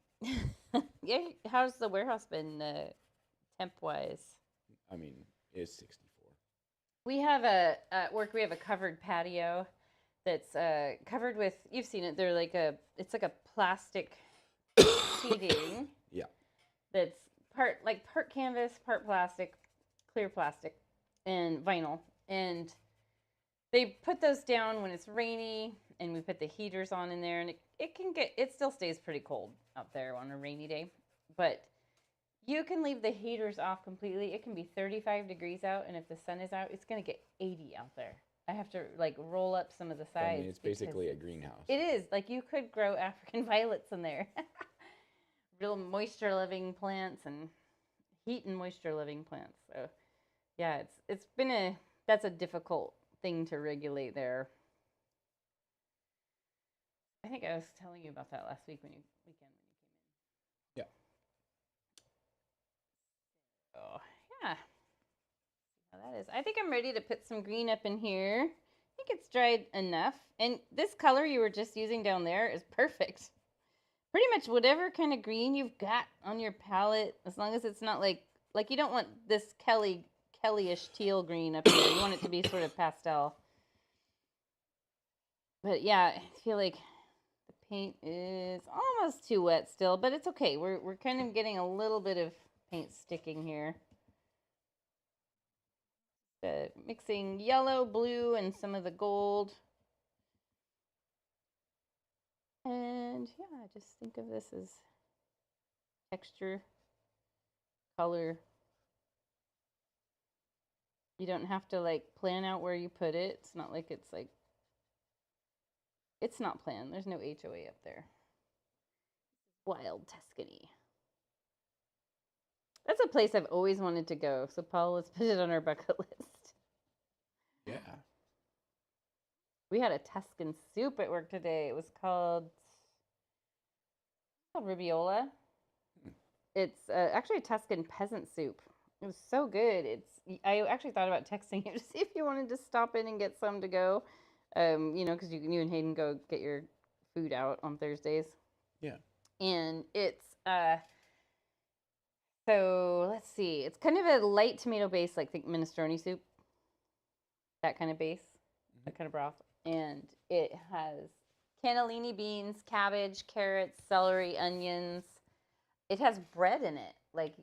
Yeah, how's the warehouse been temp-wise? I mean, it's 64. We have at work, we have a covered patio that's covered with, you've seen it, they're like it's like a plastic sheeting. Yeah. That's part canvas, part plastic, clear plastic, and vinyl. And they put those down when it's rainy, and we put the heaters on in there, and it still stays pretty cold out there on a rainy day. But you can leave the heaters off completely. It can be 35 degrees out, and if the sun is out, it's going to get 80 out there. I have to like roll up some of the sides. I mean, it's basically a greenhouse. It is. Like you could grow African violets in there. Real moisture-loving plants and heat and moisture-loving plants. So yeah, that's a difficult thing to regulate there. I think I was telling you about that last weekend when you came in. Yeah. Oh, yeah. How that is. I think I'm ready to put some green up in here. I think it's dried enough. And this color you were just using down there is perfect. Pretty much whatever kind of green you've got on your palette, as long as it's not like you don't want this Kellyish teal green up here. You want it to be sort of pastel. But yeah, I feel like the paint is almost too wet still, but it's okay. We're kind of getting a little bit of paint sticking here. Mixing yellow, blue, and some of the gold. And yeah, just think of this as texture, color. You don't have to like plan out where you put it. It's not like it's not planned. There's no HOA up there. Wild Tuscany. That's a place I've always wanted to go. So Paul, let's put it on our bucket list. Yeah. We had a Tuscan soup at work today. It was called Ribiola. It's actually a Tuscan peasant soup. It was so good. I actually thought about texting you to see if you wanted to stop in and get some to go. Because you and Hayden go get your food out on Thursdays. Yeah. And it's so let's see. It's kind of a light tomato base, like think minestrone soup. That kind of base, that kind of broth. And it has cannellini beans, cabbage, carrots, celery, onions. It has bread in it, like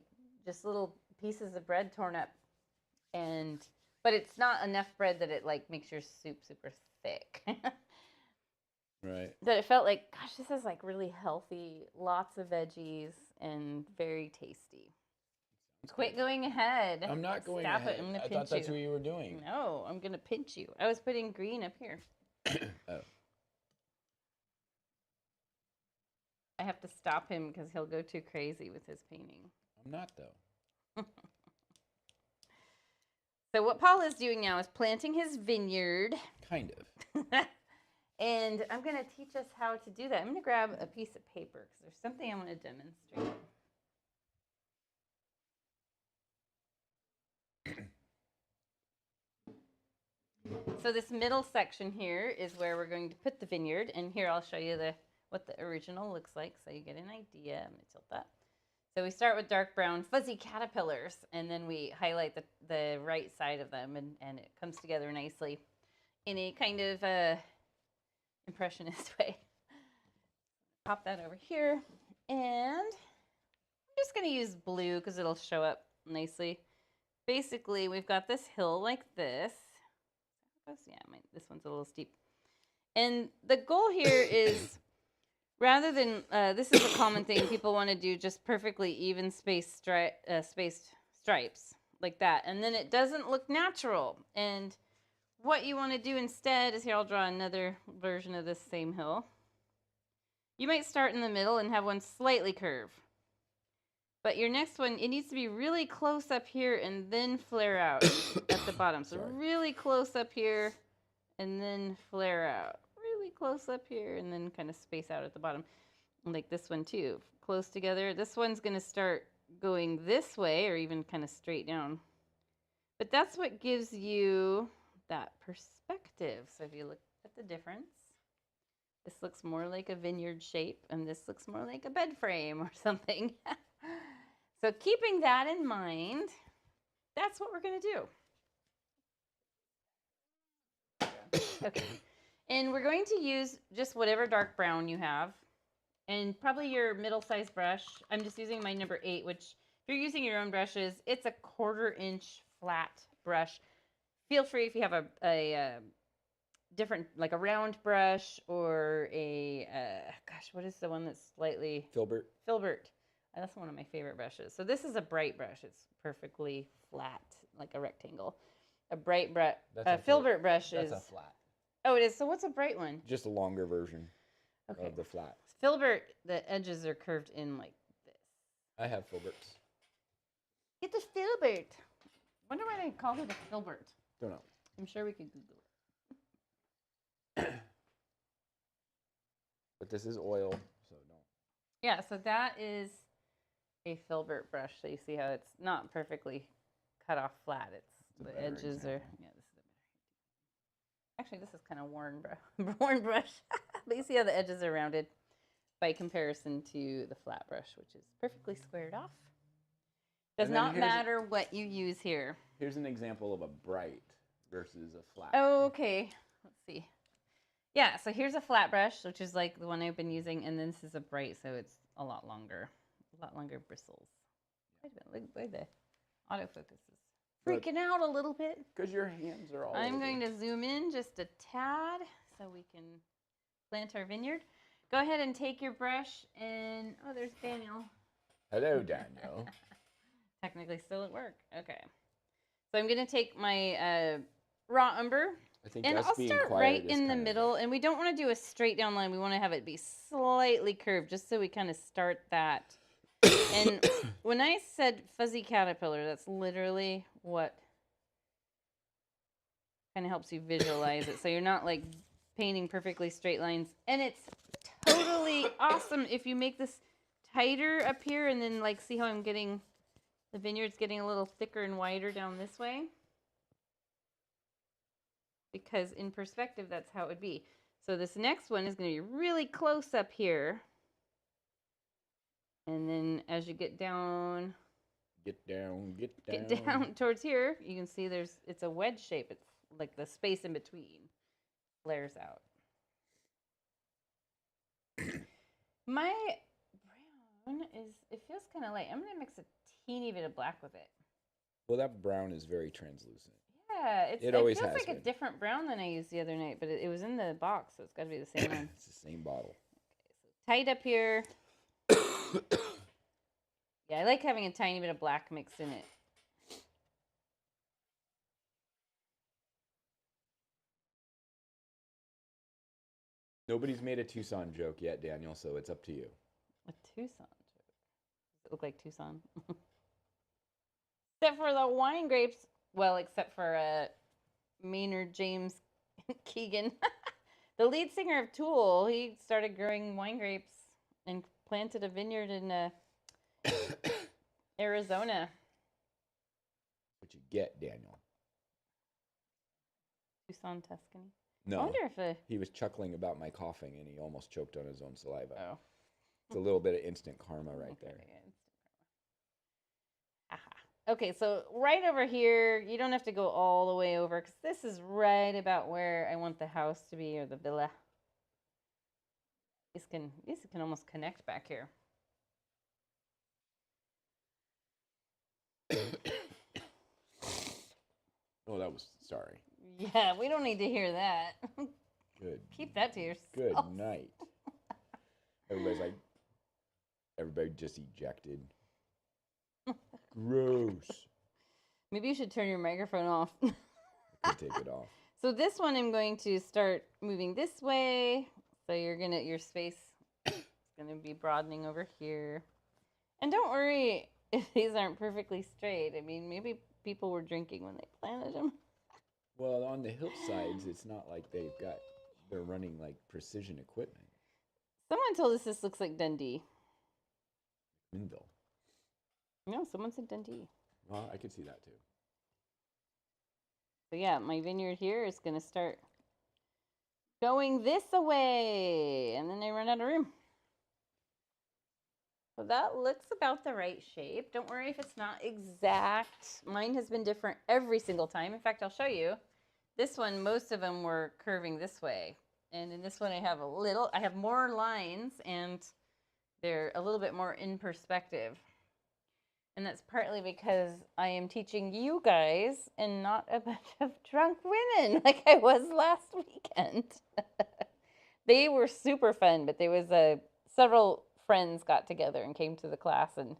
just little pieces of bread torn up. But it's not enough bread that it like makes your soup super thick. Right. That it felt like, gosh, this is like really healthy, lots of veggies, and very tasty. Quit going ahead. I'm not going Stop ahead. it. I'm going to I pinch thought that's you. what you were doing. No, I'm going to pinch you. I was putting green up here. Oh. I have to stop him because he'll go too crazy with his painting. I'm not, though. So what Paul is doing now is planting his vineyard. Kind of. And I'm going to teach us how to do that. I'm going to grab a piece of paper because there's something I want to demonstrate. So this middle section here is where we're going to put the vineyard. And here I'll show you what the original looks like so you get an idea. I'm going to tilt that. So we start with dark brown fuzzy caterpillars, and then we highlight the right side of them, and it comes together nicely in a kind of impressionist way. Pop that over here, and I'm just going to use blue because it'll show up nicely. Basically, we've got this hill like this. Yeah, this one's a little steep. And the goal here is, rather than, this is a common thing, people want to do just perfectly even spaced stripes like that. And then it doesn't look natural. And what you want to do instead is, here I'll draw another version of this same hill. You might start in the middle and have one slightly curve. But your next one, it needs to be really close up here and then flare out at the bottom. So really close up here and then flare out. Really close up here and then kind of space out at the bottom. Like this one too. Close together. This one's going to start going this way or even kind of straight down. But that's what gives you that perspective. So if you look at the difference, this looks more like a vineyard shape and this looks more like a bed frame or something. So keeping that in mind, that's what we're going to do. Okay. And we're going to use just whatever dark brown you have. And probably your middle-sized brush. I'm just using my number 8, which if you're using your own brushes, it's a 1/4 inch flat brush. Feel free if you have a different, like a round brush or a, gosh, what is the one that's slightly... Filbert. Filbert. That's one of my favorite brushes. So this is a bright brush. It's perfectly flat, like a rectangle. A bright brush. A filbert brush is... That's a flat. Oh, it is. So what's a bright one? Just a longer version of the flat. Filbert, the edges are curved in like this. I have filberts. Get the filbert. Wonder why they called it a filbert. Don't know. I'm sure we could Google it. But this is oil, so don't. Yeah, so that is a filbert brush. So you see how it's not perfectly cut off flat. It's the edges example. are. Yeah, this is a better. Actually, this is kind of worn, worn brush. But you see how the edges are rounded by comparison to the flat brush, which is perfectly squared off. Does not matter what you use here. Here's an example of a bright versus a flat. Oh, okay. Let's see. Yeah, so here's a flat brush, which is like the one I've been using, and then this is a bright, so it's a lot longer bristles. Wait a minute, look, the autofocus is freaking out a little bit. Because your hands are all I'm over. going to zoom in just a tad so we can plant our vineyard. Go ahead and take your brush and, oh, there's Daniel. Hello, Daniel. Technically still at work. Okay. So I'm going to take my raw umber. I think and I'll start right in the middle. And we don't want to do a straight down line. We want to have it be slightly curved just so we kind of start that. And when I said fuzzy caterpillar, that's literally what kind of helps you visualize it. So you're not like painting perfectly straight lines. And it's totally awesome if you make this tighter up here and then like see how I'm getting, the vineyard's getting a little thicker and wider down this way. Because in perspective, that's how it would be. So this next one is going to be really close up here. And then as you get down towards here, you can see it's a wedge shape. It's like the space in between flares out. My brown it feels kind of light. I'm going to mix a teeny bit of black with it. Well, that brown is very translucent. Yeah, it always feels has like a different brown than I used the other night, but it was in the box, so it's got to be the same one. It's the same bottle. Okay, so tight up here. Yeah, I like having a tiny bit of black mixed in it. Nobody's made a Tucson joke yet, Daniel, so it's up to you. A Tucson joke? Does it look like Tucson? Except for the wine grapes. Well, except for Maynard James Keegan. The lead singer of Tool, he started growing wine grapes and planted a vineyard in Arizona. What you get, Daniel? Tucson, Tuscany. No. I wonder if he was chuckling about my coughing and he almost choked on his own saliva. Oh. It's a little bit of instant karma right there. Okay, so right over here, you don't have to go all the way over because this is right about where I want the house to be or the villa. These can almost connect back here. Oh, that was sorry. Yeah, we don't need to hear that. Good. Keep that to yourself. Good night. Everybody just ejected. Gross. Maybe you should turn your microphone off. I can take it off. So this one I'm going to start moving this way. So your space is gonna be broadening over here. And don't worry if these aren't perfectly straight. I mean, maybe people were drinking when they planted them. Well, on the hillsides, it's not like they're running like precision equipment. Someone told us this looks like Dundee. Minville. No, someone said Dundee. Well, I could see that too. So yeah, my vineyard here is going to start going this away, and then they run out of room. So that looks about the right shape. Don't worry if it's not exact. Mine has been different every single time. In fact, I'll show you. This one, most of them were curving this way. And in this one, I have more lines, and they're a little bit more in perspective. And that's partly because I am teaching you guys and not a bunch of drunk women like I was last weekend. They were super fun, but there was several friends got together and came to the class, and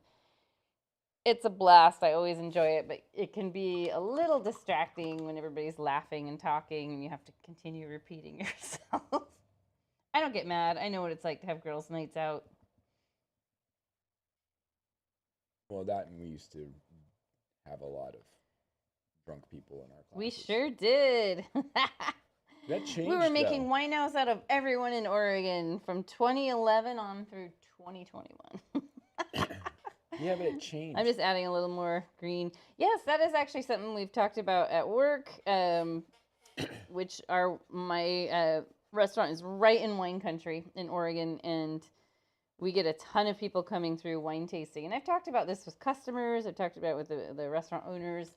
it's a blast. I always enjoy it, but it can be a little distracting when everybody's laughing and talking and you have to continue repeating yourself. I don't get mad. I know what it's like to have girls' nights out. Well, that and we used to have a lot of drunk people in our classes. We sure did. That changed. We were making wine house out of everyone in Oregon from 2011 on through 2021. Yeah, but it changed. I'm just adding a little more green. Yes, that is actually something we've talked about at work, which my restaurant is right in wine country in Oregon, and we get a ton of people coming through wine tasting. And I've talked about this with customers. I've talked about it with the restaurant owners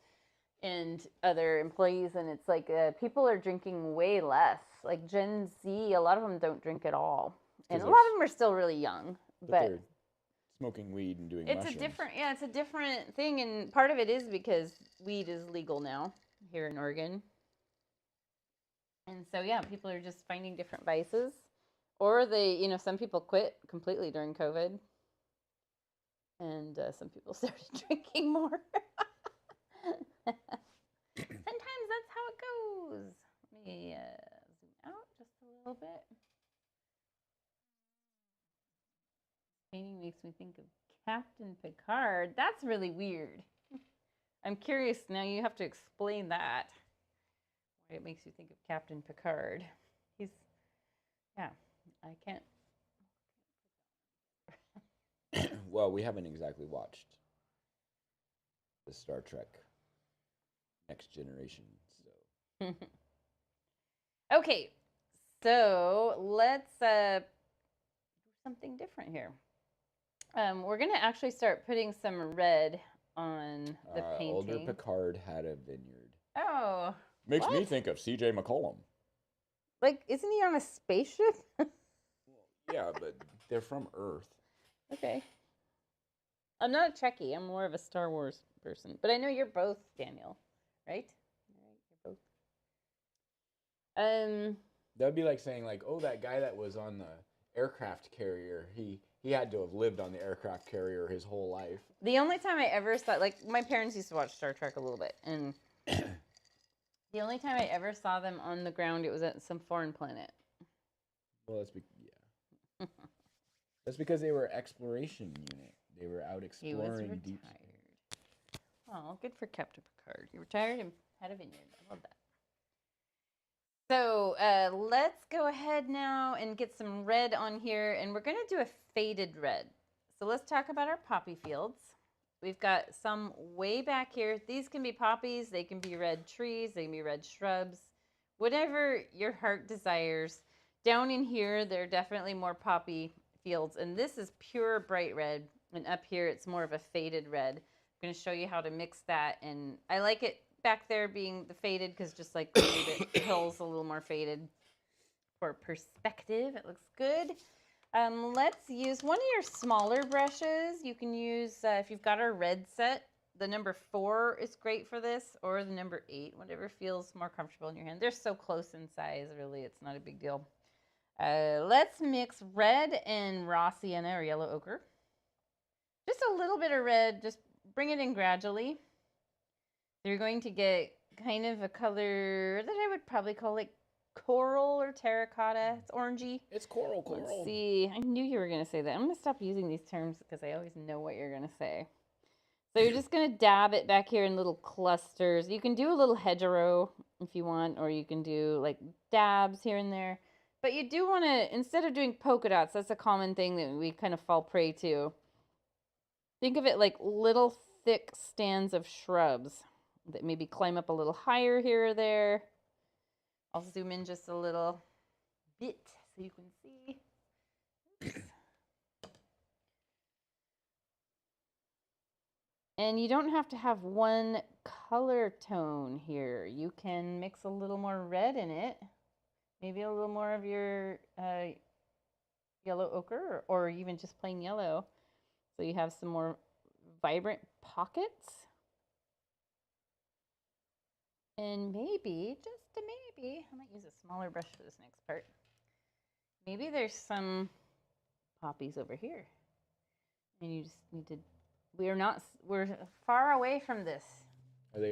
and other employees, and it's like people are drinking way less. Like Gen Z, a lot of them don't drink at all, and a lot of them are still really young. But they're smoking weed and doing mushrooms. It's a different thing, and part of it is because weed is legal now here in Oregon. And so, yeah, people are just finding different vices. Or some people quit completely during COVID. And some people started drinking more. Sometimes that's how it goes. Let me zoom out just a little bit. Painting makes me think of Captain Picard. That's really weird. I'm curious now. You have to explain that. Why it makes you think of Captain Picard. I can't. Well, we haven't exactly watched the Star Trek Next Generation, so. Okay, so let's do something different here. We're gonna actually start putting some red on the painting. Older Picard had a vineyard. Oh. Makes me think of C.J. McCollum. Like, isn't he on a spaceship? Yeah, but they're from Earth. Okay. I'm not a Trekkie. I'm more of a Star Wars person. But I know you're both, Daniel, right? You're both. That would be like saying, like, oh, that guy that was on the aircraft carrier, he had to have lived on the aircraft carrier his whole life. The only time I ever saw, like, my parents used to watch Star Trek a little bit, and the only time I ever saw them on the ground, it was at some foreign planet. Well, that's because they were exploration unit. They were out exploring. He was retired. Oh, good for Captain Picard. He retired and had a vineyard. I love that. So let's go ahead now and get some red on here, and we're going to do a faded red. So let's talk about our poppy fields. We've got some way back here. These can be poppies. They can be red trees. They can be red shrubs. Whatever your heart desires. Down in here, there are definitely more poppy fields, and this is pure bright red, and up here it's more of a faded red. I'm going to show you how to mix that, and I like it back there being the faded because just like the hill's a little more faded for perspective. It looks good. Let's use one of your smaller brushes. You can use, if you've got a red set, the number 4 is great for this, or the number 8, whatever feels more comfortable in your hand. They're so close in size, really, it's not a big deal. Let's mix red and raw sienna or yellow ochre. Just a little bit of red, just bring it in gradually. You're going to get kind of a color that I would probably call like coral or terracotta. It's orangey. It's coral. Let's see. I knew you were going to say that. I'm going to stop using these terms because I always know what you're going to say. So you're just going to dab it back here in little clusters. You can do a little hedgerow if you want, or you can do like dabs here and there. But you do want to, instead of doing polka dots, that's a common thing that we kind of fall prey to. Think of it like little thick stands of shrubs that maybe climb up a little higher here or there. I'll zoom in just a little bit so you can see. Oops. And you don't have to have one color tone here. You can mix a little more red in it. Maybe a little more of your yellow ochre or even just plain yellow. So you have some more vibrant pockets. And maybe, just a maybe, I might use a smaller brush for this next part. Maybe there's some poppies over here. And you just need to, we're far away from this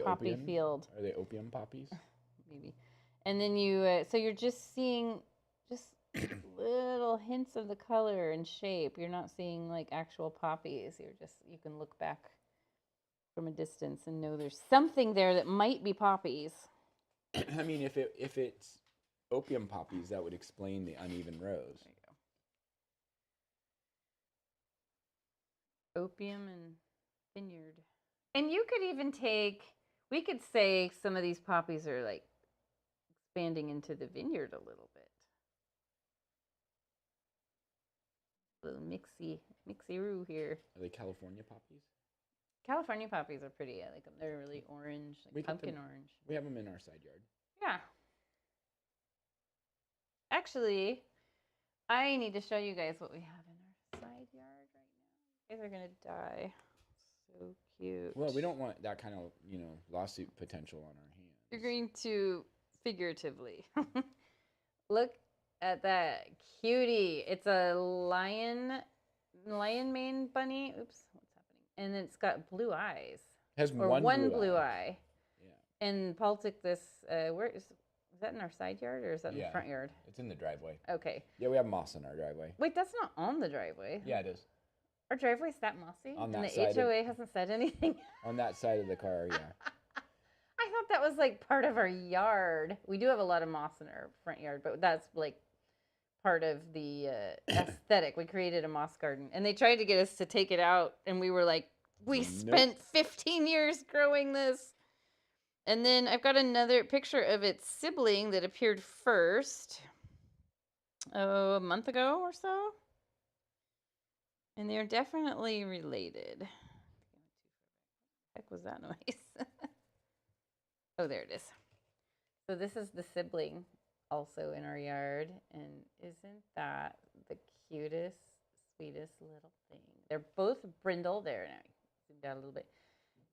poppy field. Are they opium poppies? Maybe. And then you, so you're just seeing just little hints of the color and shape. You're not seeing like actual poppies. You can look back from a distance and know there's something there that might be poppies. I mean, if it's opium poppies, that would explain the uneven rows. There you go. Opium and vineyard. And you could even we could say some of these poppies are like expanding into the vineyard a little bit. A little mixy-roo here. Are they California poppies? California poppies are pretty. I like them. They're really orange, like pumpkin orange. We have them in our side yard. Yeah. Actually, I need to show you guys what we have in our side yard right now. You guys are going to die. So cute. Well, we don't want that kind of, lawsuit potential on our hands. You're going to figuratively. Look at that cutie. It's a lion mane bunny. Oops, what's happening? And it's got blue eyes. Has one blue eye. Yeah. And Paul took this. Where is that in our side yard or is that in the front yard? It's in the driveway. Okay. Yeah, we have moss in our driveway. Wait, that's not on the driveway. Yeah, it is. Our driveway's that mossy? On that and the side HOA hasn't said anything? On that side of the car, yeah. I thought that was like part of our yard. We do have a lot of moss in our front yard, but that's like part of the aesthetic. We created a moss garden, and they tried to get us to take it out, and we were like, we spent 15 years growing this. And then I've got another picture of its sibling that appeared first, a month ago or so. And they're definitely related. What the heck was that noise? Oh, there it is. So this is the sibling also in our yard. And isn't that the cutest, sweetest little thing? They're both brindle. There, now zoom down a little bit.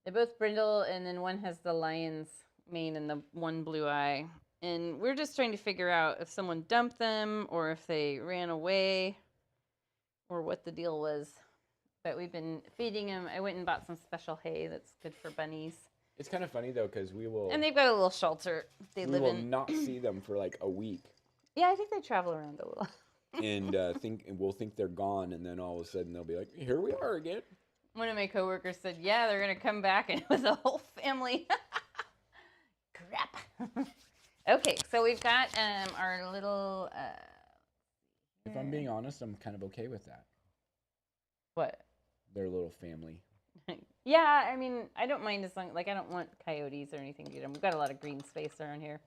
They're both brindle, and then one has the lion's mane and the one blue eye. And we're just trying to figure out if someone dumped them or if they ran away or what the deal was. But we've been feeding them. I went and bought some special hay that's good for bunnies. It's kind of funny, though, because we will... And they've got a little shelter they live in. We will not see them for like a week. Yeah, I think they travel around a little. And we'll think they're gone, and then all of a sudden they'll be like, here we are again. One of my coworkers said, yeah, they're going to come back and with a whole family. Crap. Okay, so we've got our little... if I'm being honest, I'm kind of okay with that. What? Their little family. Yeah, I mean, I don't mind as long... Like, I don't want coyotes or anything to get them. We've got a lot of green space around here.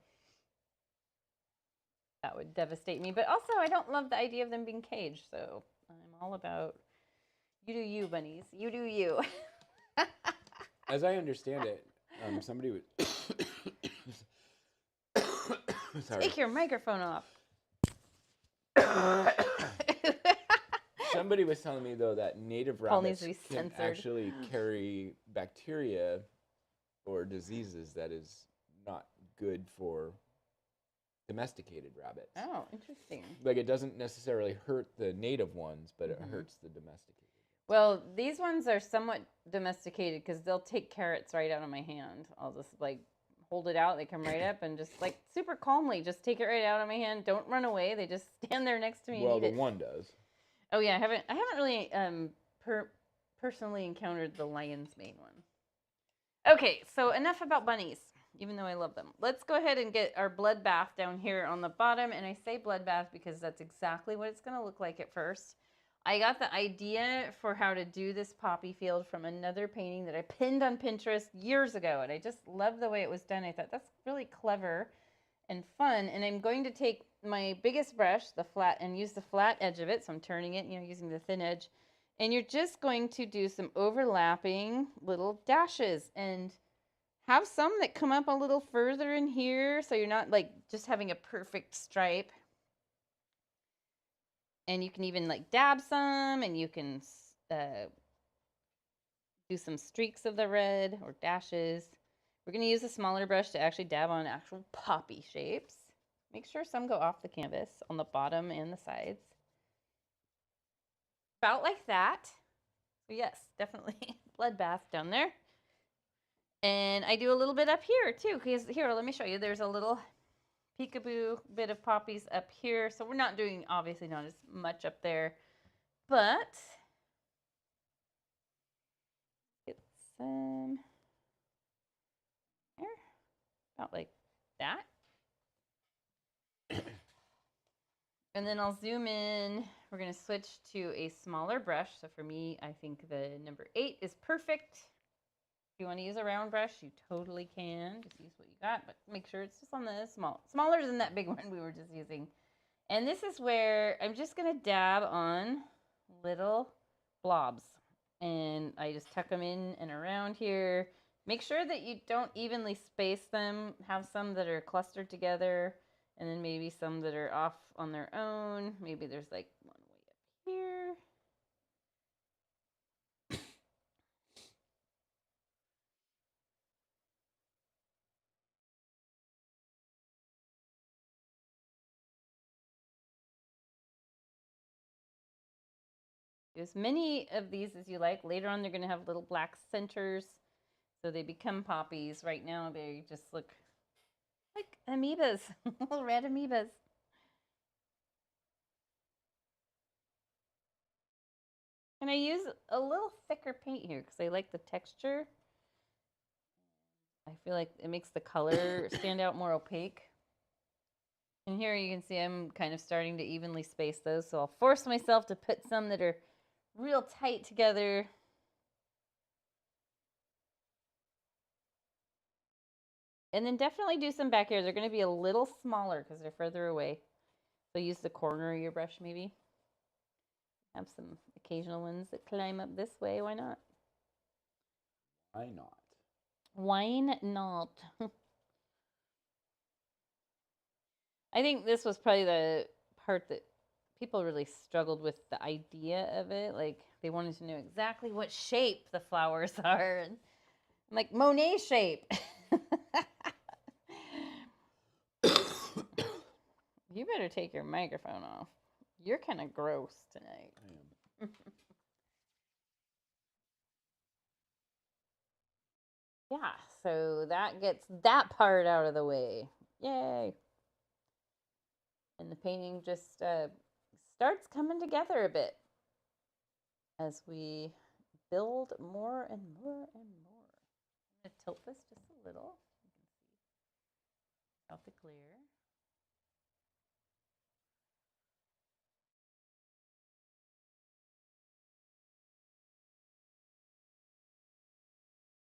That would devastate me. But also, I don't love the idea of them being caged, so I'm all about... You do you, bunnies. You do you. As I understand it, somebody would... Sorry. Take your microphone off. Somebody was telling me, though, that native rabbits can censored. actually carry bacteria or diseases that is not good for domesticated rabbits. Oh, interesting. Like, it doesn't necessarily hurt the native ones, but it hurts the domesticated. Well, these ones are somewhat domesticated because they'll take carrots right out of my hand. I'll just, like, hold it out. They come right up and just, like, super calmly just take it right out of my hand. Don't run away. They just stand there next to me and eat it. One does. Oh, yeah. I haven't really personally encountered the lion's mane one. Okay, so enough about bunnies, even though I love them. Let's go ahead and get our blood bath down here on the bottom. And I say blood bath because that's exactly what it's going to look like at first. I got the idea for how to do this poppy field from another painting that I pinned on Pinterest years ago. And I just love the way it was done. I thought that's really clever and fun. And I'm going to take my biggest brush, the flat, and use the flat edge of it. So I'm turning it, using the thin edge. And you're just going to do some overlapping little dashes and have some that come up a little further in here. So you're not like just having a perfect stripe. And you can even like dab some, and you can do some streaks of the red or dashes. We're going to use a smaller brush to actually dab on actual poppy shapes. Make sure some go off the canvas on the bottom and the sides. About like that. So yes, definitely bloodbath down there. And I do a little bit up here too, because here, let me show you. There's a little peekaboo bit of poppies up here. So we're not doing, obviously not as much up there, but get some there, about like that. And then I'll zoom in. We're going to switch to a smaller brush. So for me, I think the number 8 is perfect. If you want to use a round brush, you totally can. Just use what you got, but make sure it's just on the smaller than that big one we were just using. And this is where I'm just going to dab on little blobs. And I just tuck them in and around here. Make sure that you don't evenly space them. Have some that are clustered together, and then maybe some that are off on their own. Maybe there's like one way up here. As many of these as you like. Later on, they're going to have little black centers, so they become poppies. Right now, they just look like amoebas, little red amoebas. And I use a little thicker paint here because I like the texture. I feel like it makes the color stand out more opaque. And here you can see I'm kind of starting to evenly space those, so I'll force myself to put some that are real tight together. And then definitely do some back here. They're going to be a little smaller because they're further away. So use the corner of your brush maybe. Have some occasional ones that climb up this way. Why not? Why not? Why not? I think this was probably the part that people really struggled with the idea of it. Like they wanted to know exactly what shape the flowers are. And I'm like, Monet shape. You better take your microphone off. You're kind of gross tonight. I am. Yeah, so that gets that part out of the way. Yay. And the painting just starts coming together a bit as we build more and more and more. I'm going to tilt this just a little. You can see out the glare.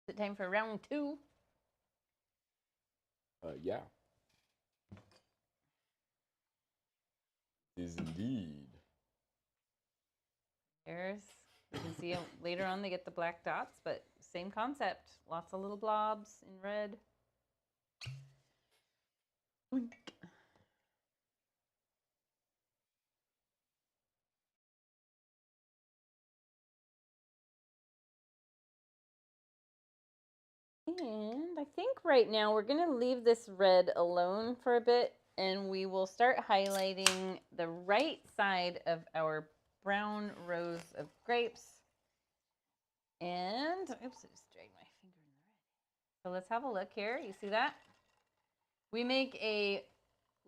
Is it time for round 2? Yeah. Is indeed. There's, you can see later on they get the black dots, but same concept. Lots of little blobs in red. Oink. And I think right now we're going to leave this red alone for a bit, and we will start highlighting the right side of our brown rows of grapes. And, oops, I just dragged my finger in the red. So let's have a look here. You see that? We make a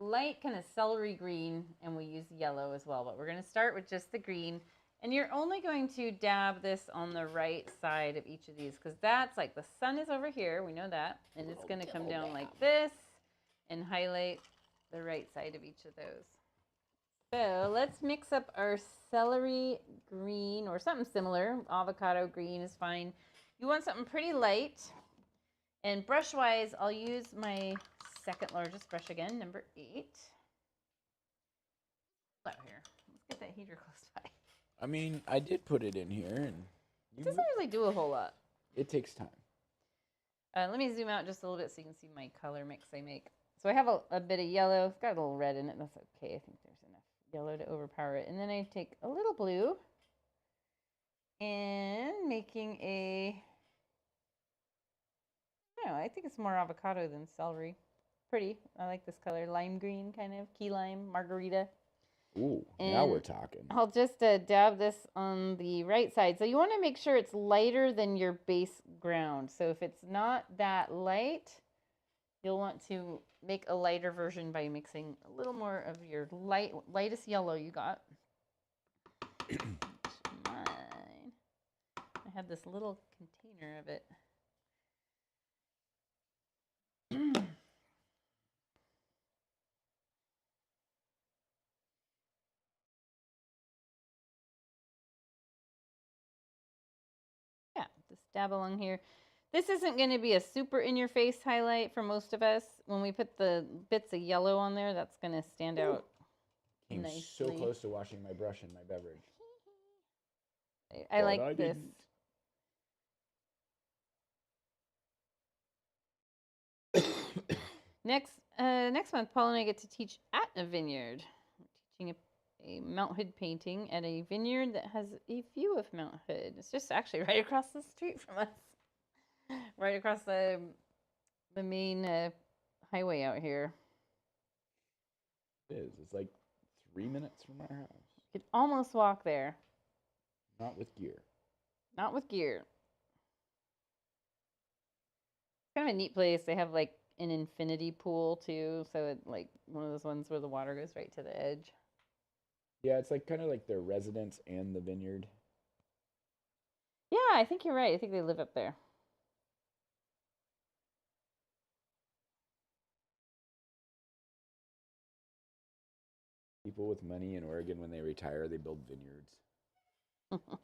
light kind of celery green, and we use yellow as well, but we're going to start with just the green. And you're only going to dab this on the right side of each of these because that's like the sun is over here. We know that. And it's going to come down like this and highlight the right side of each of those. So let's mix up our celery green or something similar. Avocado green is fine. You want something pretty light. And brush-wise, I'll use my second largest brush again, number 8. Out here. Let's get that heater close by. I mean, I did put it in here, and It doesn't really do a whole lot. It takes time. Let me zoom out just a little bit so you can see my color mix I make. So I have a bit of yellow. It's got a little red in it. That's okay. I think there's enough yellow to overpower it. And then I take a little blue and making a, I don't know, I think it's more avocado than celery. Pretty. I like this color. Lime green, kind of. Key lime, margarita. Ooh, now we're talking. I'll just dab this on the right side. So you want to make sure it's lighter than your base ground. So if it's not that light, you'll want to make a lighter version by mixing a little more of your lightest yellow you got. Mine. I have this little container of it. dab along here. This isn't going to be a super in-your-face highlight for most of us. When we put the bits of yellow on there, that's going to stand out Came nicely. so close to washing my brush in my beverage. I like this. Next month, Paul and I get to teach at a vineyard. We're teaching a Mount Hood painting at a vineyard that has a view of Mount Hood. It's just actually right across the street from us, right across the main highway out here. It is. It's like 3 minutes from our house. You could almost walk there. Not with gear. Not with gear. Kind of a neat place. They have like an infinity pool too, so it's like one of those ones where the water goes right to the edge. Yeah, it's like kind of like their residence and the vineyard. Yeah, I think you're right. I think they live up there. People with money in Oregon, when they retire, they build vineyards.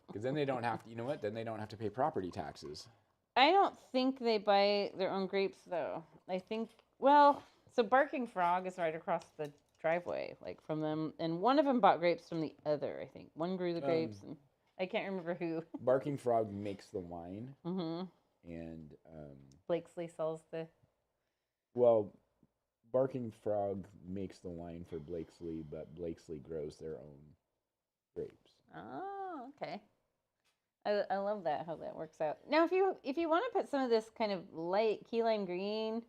Because then they don't have to, you know what? Then they don't have to pay property taxes. I don't think they buy their own grapes, though. I think, well, so Barking Frog is right across the driveway, like from them. And one of them bought grapes from the other, I think. One grew the grapes, and I can't remember who. Barking Frog makes the wine. Mm-hmm. And Blakesley sells the... Well, Barking Frog makes the wine for Blakesley, but Blakesley grows their own grapes. Oh, okay. I love that, how that works out. Now, if you want to put some of this kind of light key lime green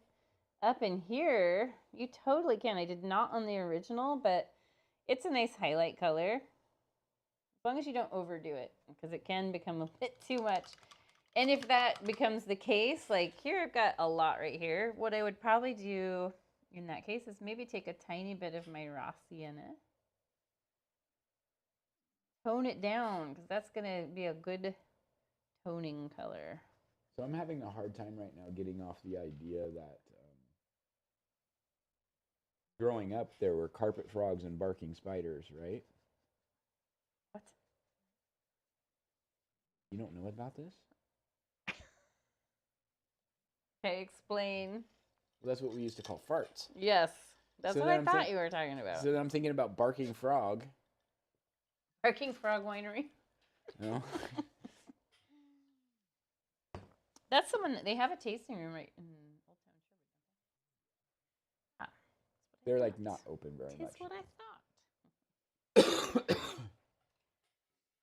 up in here, you totally can. I did not on the original, but it's a nice highlight color. As long as you don't overdo it, because it can become a bit too much. And if that becomes the case, like here I've got a lot right here. What I would probably do in that case is maybe take a tiny bit of my raw sienna. Tone it down, because that's going to be a good toning color. So I'm having a hard time right now getting off the idea that growing up there were carpet frogs and barking spiders, right? What? You don't know about this? Okay, explain. Well, that's what we used to call farts. Yes, that's So what then I I'm thought you were talking about. So then I'm thinking about Barking Frog. Barking Frog Winery. No? That's the one that they have a tasting room right in Old Town Sherwood. They're like not open very much. That's what I thought.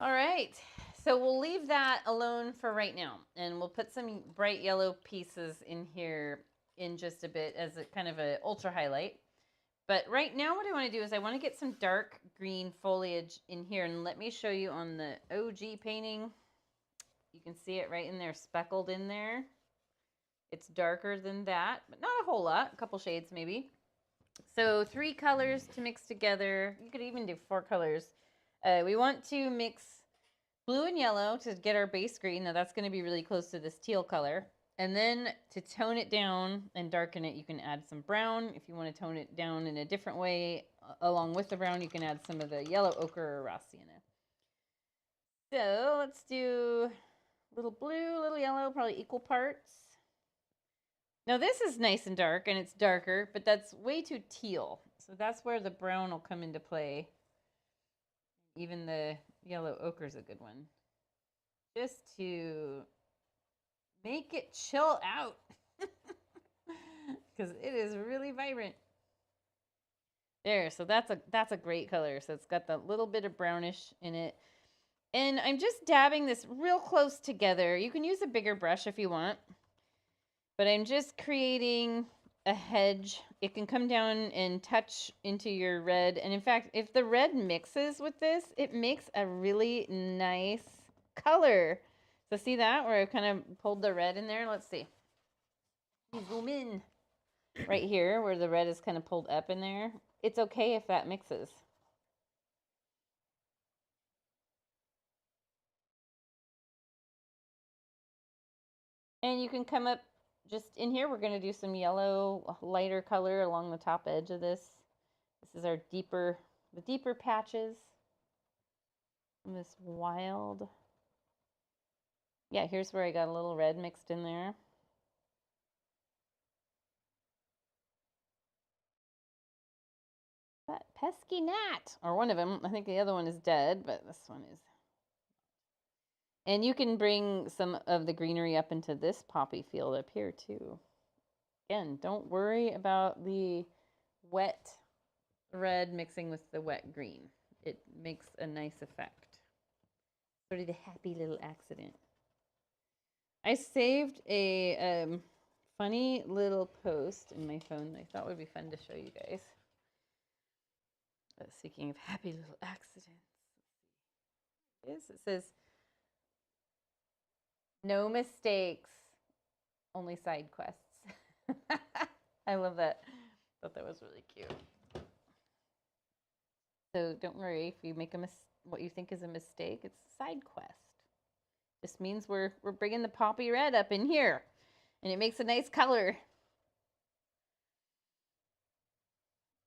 All right, so we'll leave that alone for right now, and we'll put some bright yellow pieces in here in just a bit as a kind of an ultra highlight. But right now what I want to do is I want to get some dark green foliage in here, and let me show you on the OG painting. You can see it right in there, speckled in there. It's darker than that, but not a whole lot, a couple shades maybe. So 3 colors to mix together. You could even do 4 colors. We want to mix blue and yellow to get our base green. Now that's going to be really close to this teal color. And then to tone it down and darken it, you can add some brown. If you want to tone it down in a different way, along with the brown, you can add some of the yellow ochre or raw sienna. So let's do a little blue, a little yellow, probably equal parts. Now this is nice and dark, and it's darker, but that's way too teal. So that's where the brown will come into play. Even the yellow ochre is a good one. Just to make it chill out. Because it is really vibrant. There, so that's a great color. So it's got that little bit of brownish in it. And I'm just dabbing this real close together. You can use a bigger brush if you want. But I'm just creating a hedge. It can come down and touch into your red. And in fact, if the red mixes with this, it makes a really nice color. So see that, where I kind of pulled the red in there? Let's see. Zoom in. Right here, where the red is kind of pulled up in there. It's okay if that mixes. And you can come up just in here. We're going to do some yellow, lighter color along the top edge of this. This is our deeper, the deeper patches. And this wild yeah, here's where I got a little red mixed in there. That pesky gnat, or one of them. I think the other one is dead, but this one is. And you can bring some of the greenery up into this poppy field up here too. Again, don't worry about the wet red mixing with the wet green. It makes a nice effect. Sort of a happy little accident. I saved a funny little post in my phone that I thought would be fun to show you guys. Speaking of happy little accidents, it says, no mistakes, only side quests. I love that. Thought that was really cute. So don't worry if you make what you think is a mistake. It's a side quest. Just means we're bringing the poppy red up in here, and it makes a nice color.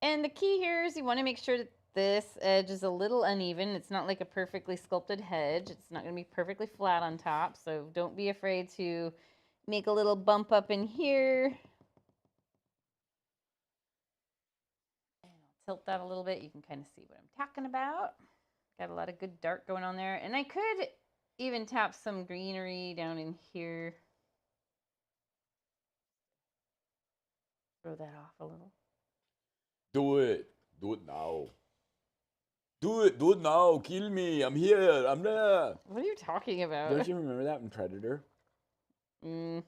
And the key here is you want to make sure that this edge is a little uneven. It's not like a perfectly sculpted hedge. It's not going to be perfectly flat on top. So don't be afraid to make a little bump up in here. And I'll tilt that a little bit. You can kind of see what I'm talking about. Got a lot of good dark going on there. And I could even tap some greenery down in here. Throw that off a little. Do it. Do it now. Do it. Do it now. Kill me. I'm here. I'm there. What are you talking about? Don't you remember that in Predator? It's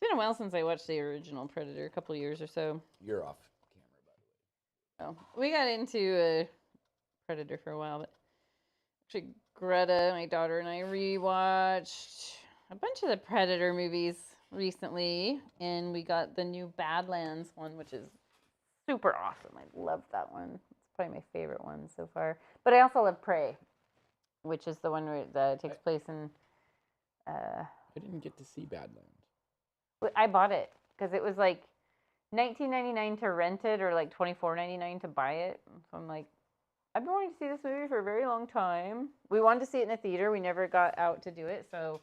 been a while since I watched the original Predator, a couple years or so. You're off camera, by the way. Oh, we got into Predator for a while, but actually Greta, my daughter, and I rewatched a bunch of the Predator movies recently, and we got the new Badlands one, which is super awesome. I love that one. It's probably my favorite one so far. But I also love Prey, which is the one that takes place in. I didn't get to see Badlands. I bought it because it was like $19.99 to rent it, or like $24.99 to buy it. So I'm like, I've been wanting to see this movie for a very long time. We wanted to see it in a theater. We never got out to do it. So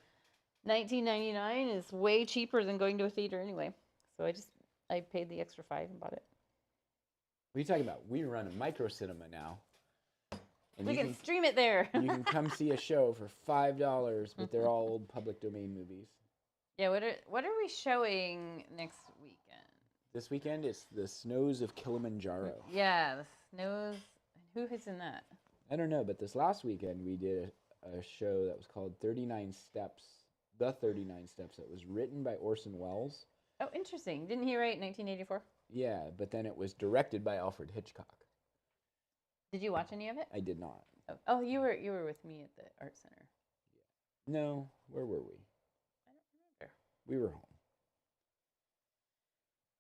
$19.99 is way cheaper than going to a theater anyway. So I paid the extra $5 and bought it. What are you talking about? We run a micro cinema now. And we can stream it there. You can come see a show for $5, but they're all old public domain movies. Yeah, what are we showing next weekend? This weekend is The Snows of Kilimanjaro. Yeah, The Snows. Who is in that? I don't know, but this last weekend we did a show that was called 39 Steps. The 39 Steps. That was written by Orson Welles. Oh, interesting. Didn't he write 1984? Yeah, but then it was directed by Alfred Hitchcock. Did you watch any of it? I did not. Oh, you were with me at the art center. Yeah. No, where were we? I don't remember. We were home.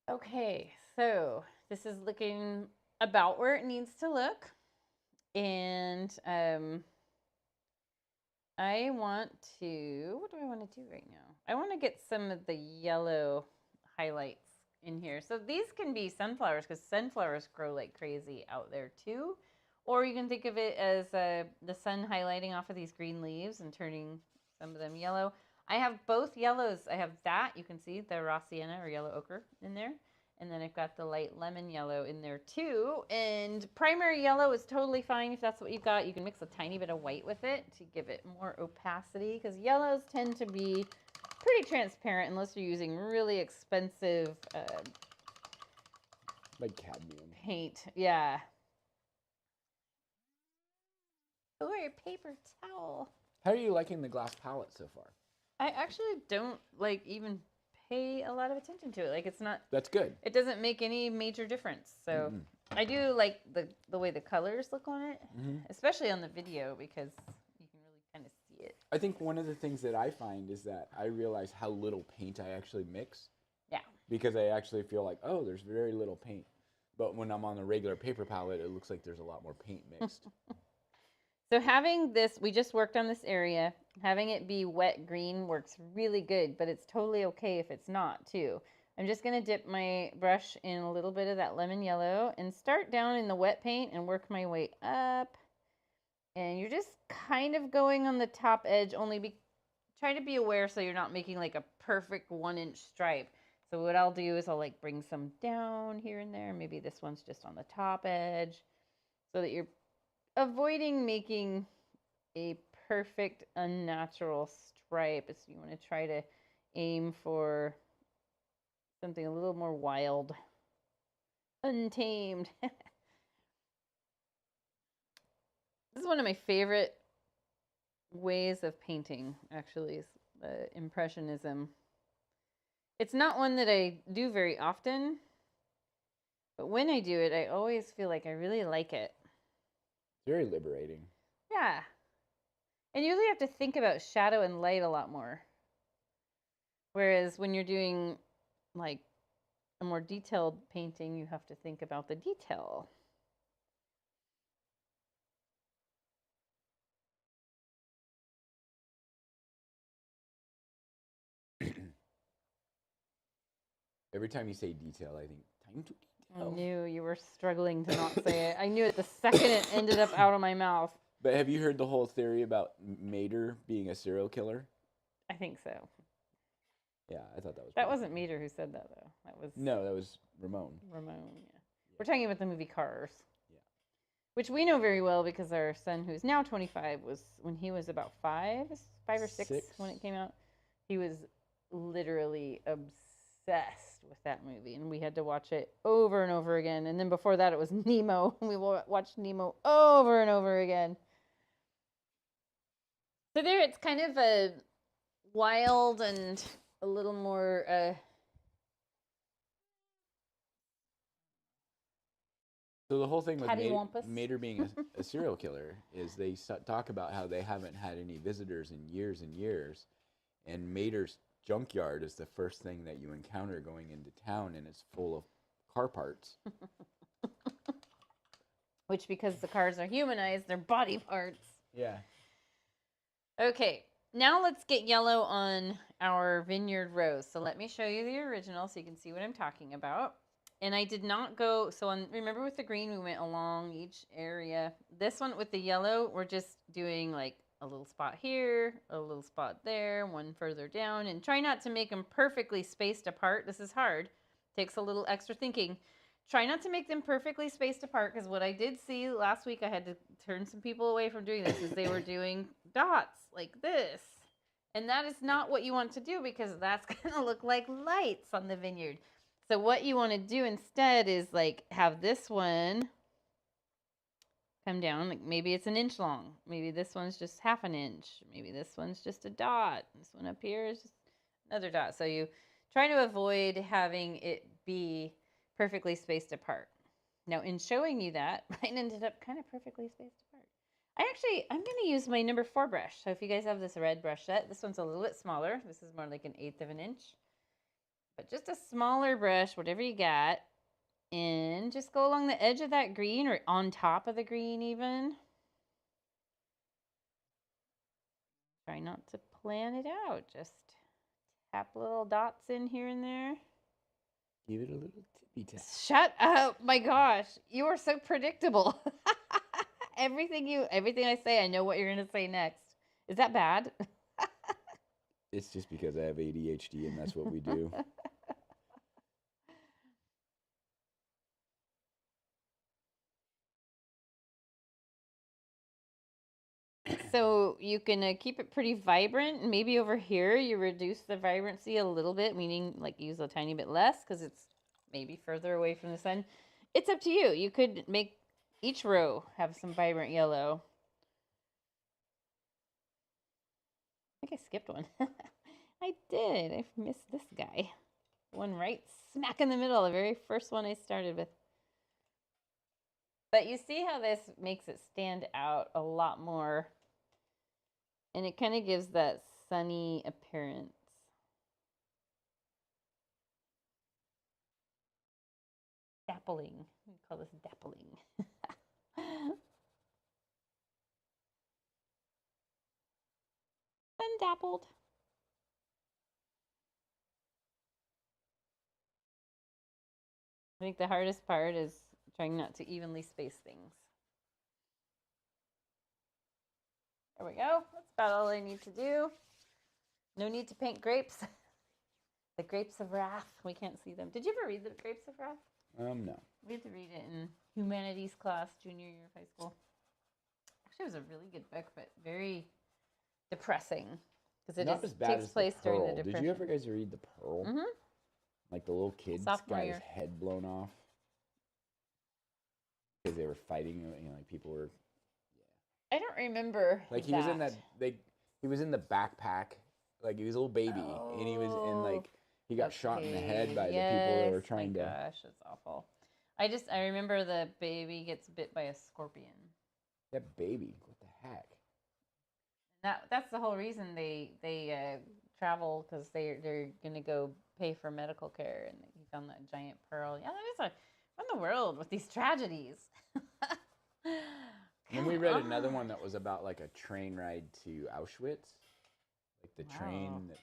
Okay, so this is looking about where it needs to look. And I want to, what do I want to do right now? I want to get some of the yellow highlights in here. So these can be sunflowers, because sunflowers grow like crazy out there too. Or you can think of it as the sun highlighting off of these green leaves and turning some of them yellow. I have both yellows. I have that, you can see the raw sienna or yellow ochre in there. And then I've got the light lemon yellow in there too. And primary yellow is totally fine if that's what you've got. You can mix a tiny bit of white with it to give it more opacity, because yellows tend to be pretty transparent unless you're using really expensive like cadmium paint. Yeah. Or a paper towel. How are you liking the glass palette so far? I actually don't like even pay a lot of attention to it. Like, it's not. That's good. It doesn't make any major difference. So I do like the way the colors look on it, especially on the video, because you can really kind of see it. I think one of the things that I find is that I realize how little paint I actually mix. Yeah. Because I actually feel like, oh, there's very little paint. But when I'm on the regular paper palette, it looks like there's a lot more paint mixed. So having this, we just worked on this area, having it be wet green works really good, but it's totally okay if it's not too. I'm just going to dip my brush in a little bit of that lemon yellow and start down in the wet paint and work my way up. And you're just kind of going on the top edge, only be try to be aware so you're not making like a perfect 1-inch stripe. So what I'll do is I'll like bring some down here and there. Maybe this one's just on the top edge so that you're avoiding making a perfect unnatural stripe. So you want to try to aim for something a little more wild, untamed. This is one of my favorite ways of painting, actually, is Impressionism. It's not one that I do very often, but when I do it, I always feel like I really like it. Very liberating. Yeah. And you really have to think about shadow and light a lot more. Whereas when you're doing like a more detailed painting, you have to think about the detail. Every time you say detail, I think time to detail. I knew you were struggling to not say it. I knew it the second it ended up out of my mouth. But have you heard the whole theory about Mater being a serial killer? I think so. Yeah, I thought that was. That wasn't Meter who said that, though. That was No, that was Ramon. Ramon. Yeah. We're talking about the movie Cars. Yeah. Which we know very well because our son, who's now 25, was when he was about 5 or 6 when it came out. He was literally obsessed with that movie, and we had to watch it over and over again. And then before that, it was Nemo, and we watched Nemo over and over again. So there, it's kind of a wild and a little more. So the whole thing with Cattywampus. Mater being a serial killer is they talk about how they haven't had any visitors in years and years, and Mater's junkyard is the first thing that you encounter going into town, and it's full of car parts. Which, because the cars are humanized, they're body parts. Yeah. Okay, now let's get yellow on our vineyard rose. So let me show you the original so you can see what I'm talking about. And I did not go, so remember with the green, we went along each area. This one with the yellow, we're just doing like a little spot here, a little spot there, one further down, and try not to make them perfectly spaced apart. This is hard. Takes a little extra thinking. Try not to make them perfectly spaced apart, because what I did see last week, I had to turn some people away from doing this, is they were doing dots like this. And that is not what you want to do, because that's going to look like lights on the vineyard. So what you want to do instead is like have this one come down, like maybe it's 1 inch long. Maybe this one's just 1/2 inch. Maybe this one's just a dot. This one up here is just another dot. So you try to avoid having it be perfectly spaced apart. Now in showing you that, mine ended up kind of perfectly spaced apart. I'm going to use my number 4 brush. So if you guys have this red brush set, this one's a little bit smaller. This is more like 1/8 of an inch. But just a smaller brush, whatever you got, and just go along the edge of that green or on top of the green even. Try not to plan it out. Just tap little dots in here and there. Give it a little tippy tap. Shut up. My gosh. You are so predictable. Everything I say, I know what you're going to say next. Is that bad? It's just because I have ADHD and that's what we do. So you can keep it pretty vibrant. Maybe over here you reduce the vibrancy a little bit, meaning like use a tiny bit less because it's maybe further away from the sun. It's up to you. You could make each row have some vibrant yellow. I think I skipped one. I did. I missed this guy. One right smack in the middle, the very first one I started with. But you see how this makes it stand out a lot more. And it kind of gives that sunny appearance. Dappling. We call this dappling. Undappled. I think the hardest part is trying not to evenly space things. There we go. That's about all I need to do. No need to paint grapes. The Grapes of Wrath. We can't see them. Did you ever read the Grapes of Wrath? No. We had to read it in humanities class, junior year of high school. Actually, it was a really good book, but very depressing because it Not as bad takes as place the during the Pearl. Depression. Did you ever guys read the Pearl? Mm-hmm. Like the little kids Sophomore got year. his head blown off because they were fighting. You know, like people were. I don't remember. Like he was in that. He was in the backpack. Like he was a little baby, and he was in like he got shot in the head by the people that were trying to. Gosh, that's awful. I remember the baby gets bit by a scorpion. That baby, what the heck? That's the whole reason they travel, because they're gonna go pay for medical care, and he found that giant pearl. Yeah, that is what in the world with these tragedies. And we read another one that was about like a train ride to Auschwitz, like the train that.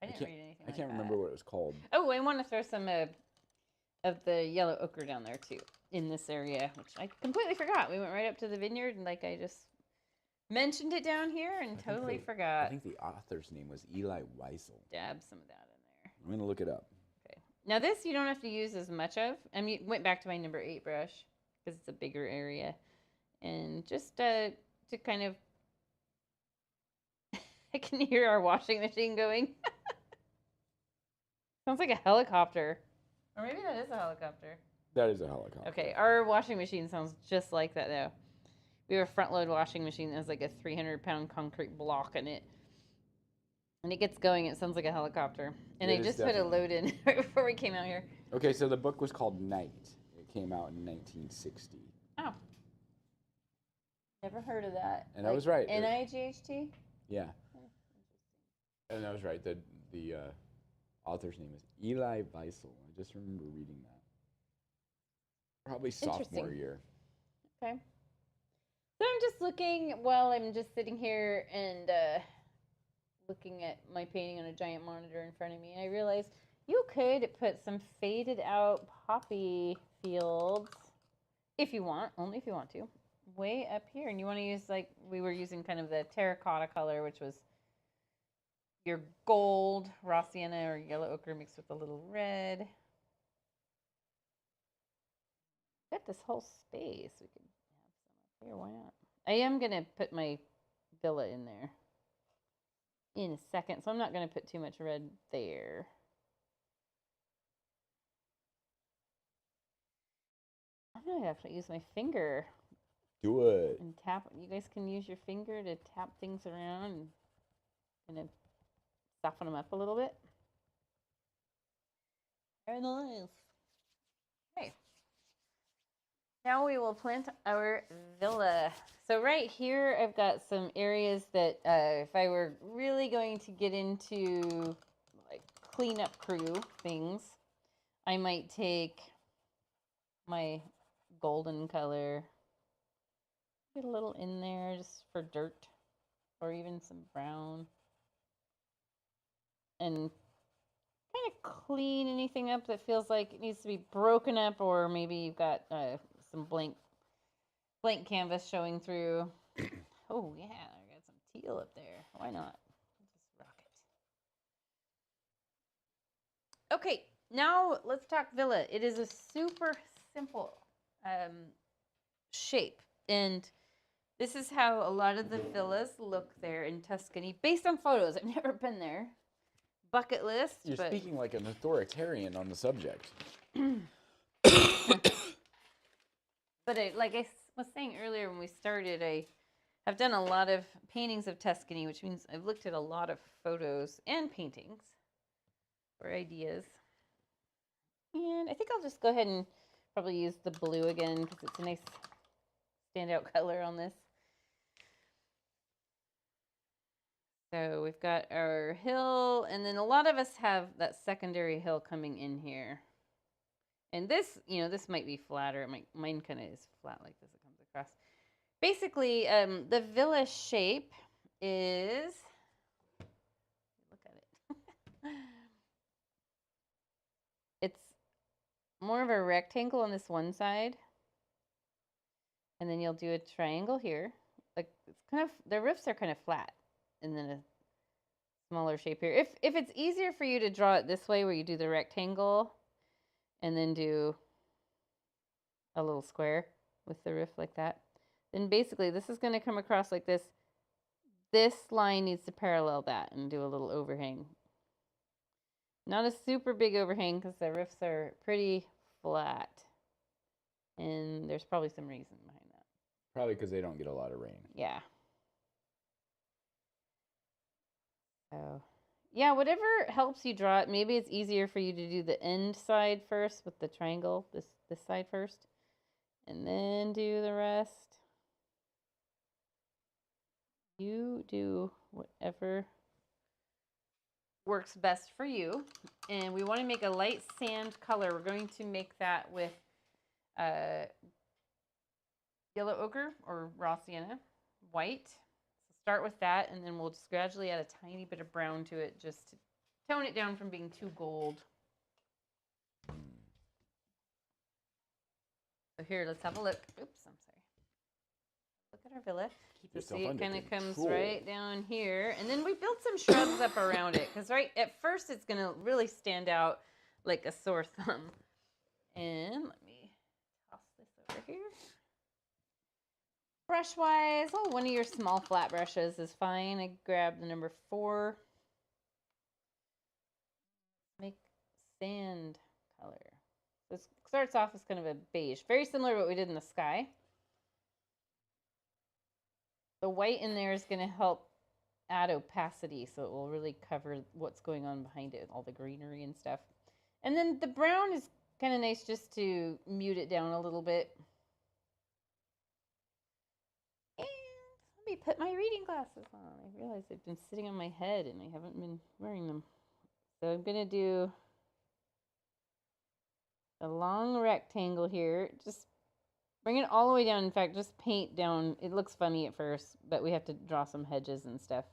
I didn't read anything. I can't remember what it was called. Oh, I want to throw some of the yellow ochre down there too, in this area, which I completely forgot. We went right up to the vineyard, and like I just mentioned it down here and totally forgot. I think the author's name was Eli Wiesel. Dab some of that in there. I'm gonna look it up. Okay. Now this you don't have to use as much of. I mean, went back to my number 8 brush because it's a bigger area, and just to kind of. I can hear our washing machine going. Sounds like a helicopter. Or maybe that is a helicopter. That is a helicopter. Okay, our washing machine sounds just like that now. We have a front load washing machine that has like a 300-pound concrete block in it. And it gets going, it sounds like a helicopter. And I just put a load in right before we came out here. Okay, so the book was called Night. It came out in 1960. Oh. Never heard of that. And I was right. N-I-G-H-T? Yeah. And I was right. The author's name is Eli Wiesel. I just remember reading that. Probably sophomore year. Okay. So I'm just looking while I'm just sitting here and looking at my painting on a giant monitor in front of me, and I realized you could put some faded out poppy fields if you want, only if you want to, way up here. And you want to use, like we were using kind of the terracotta color, which was your gold, raw sienna or yellow ochre mixed with a little red. Got this whole space. We could have some up here. Why not? I am going to put my villa in there in a second, so I'm not going to put too much red there. I'm going to have to use my finger. Do it. And tap. You guys can use your finger to tap things around and kind of soften them up a little bit. Very nice. Okay. Now we will plant our villa. So right here, I've got some areas that if I were really going to get into like cleanup crew things, I might take my golden color, get a little in there just for dirt or even some brown. And kind of clean anything up that feels like it needs to be broken up, or maybe you've got some blank canvas showing through. Oh yeah, I got some teal up there. Why not? Just rock it. Okay, now let's talk villa. It is a super simple shape, and this is how a lot of the villas look there in Tuscany, based on photos. I've never been there. Bucket list. You're speaking like an authoritarian on the subject. But like I was saying earlier when we started, I have done a lot of paintings of Tuscany, which means I've looked at a lot of photos and paintings for ideas. And I think I'll just go ahead and probably use the blue again because it's a nice standout color on this. So we've got our hill, and then a lot of us have that secondary hill coming in here. And this, this might be flatter. Mine kind of is flat like this. It comes across. Basically, the villa shape is, look at it. It's more of a rectangle on this one side. And then you'll do a triangle here. Like it's kind of, the roofs are kind of flat. And then a smaller shape here. If it's easier for you to draw it this way, where you do the rectangle and then do a little square with the roof like that, then basically this is going to come across like this. This line needs to parallel that and do a little overhang. Not a super big overhang because the roofs are pretty flat. And there's probably some reason behind that. Probably because they don't get a lot of rain. Yeah. So, yeah, whatever helps you draw it. Maybe it's easier for you to do the end side first with the triangle, this side first, and then do the rest. You do whatever works best for you. And we want to make a light sand color. We're going to make that with Yellow Ochre or raw sienna, white. So start with that, and then we'll just gradually add a tiny bit of brown to it just to tone it down from being too gold. So here, let's have a look. Oops, I'm sorry. Look at our villa. Keep So yourself see, it under kind of comes control. right down here. And then we built some shrubs up around it. Because right at first, it's going to really stand out like a sore thumb. And let me toss this over here. Brush-wise, oh, one of your small flat brushes is fine. I grabbed the number 4. Make sand color. This starts off as kind of a beige. Very similar to what we did in the sky. The white in there is going to help add opacity, so it will really cover what's going on behind it, all the greenery and stuff. And then the brown is kind of nice just to mute it down a little bit. And let me put my reading glasses on. I realize they've been sitting on my head and I haven't been wearing them. So I'm going to do a long rectangle here. Just bring it all the way down. In fact, just paint down. It looks funny at first, but we have to draw some hedges and stuff.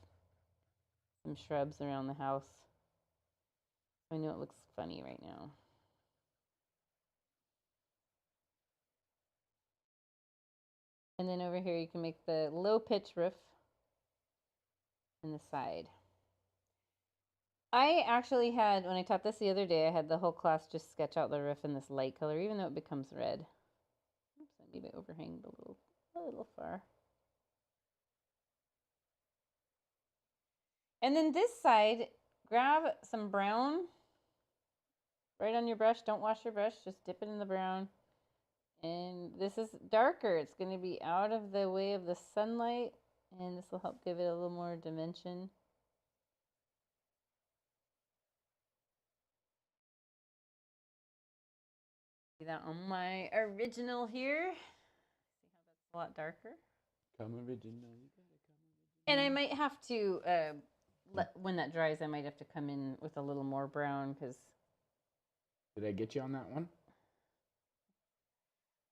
Some shrubs around the house. I know it looks funny right now. And then over here you can make the low pitch roof in the side. I actually had, when I taught this the other day, I had the whole class just sketch out the roof in this light color, even though it becomes red. Oops, I maybe overhanged a little far. And then this side, grab some brown right on your brush. Don't wash your brush, just dip it in the brown. And this is darker. It's going to be out of the way of the sunlight, and this will help give it a little more dimension. See that on my original here. See how that's a lot darker. Come original, you gotta come original. And I might have to, when that dries, I might have to come in with a little more brown because. Did I get you on that one?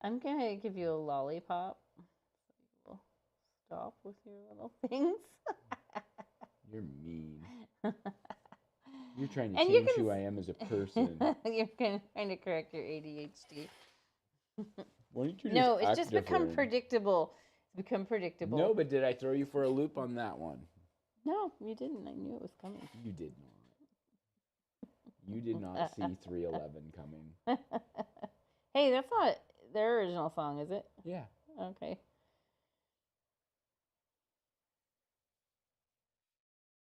I'm going to give you a lollipop. So you'll stop with your little things. You're mean. You're trying to And change who I am as a person. You're trying to correct your ADHD. Why don't you just No, it's act just become different? predictable. It's become predictable. No, but did I throw you for a loop on that one? No, you didn't. I knew it was coming. You did not. You did not see 311 coming. Hey, that's not their original song, is it? Yeah. Okay.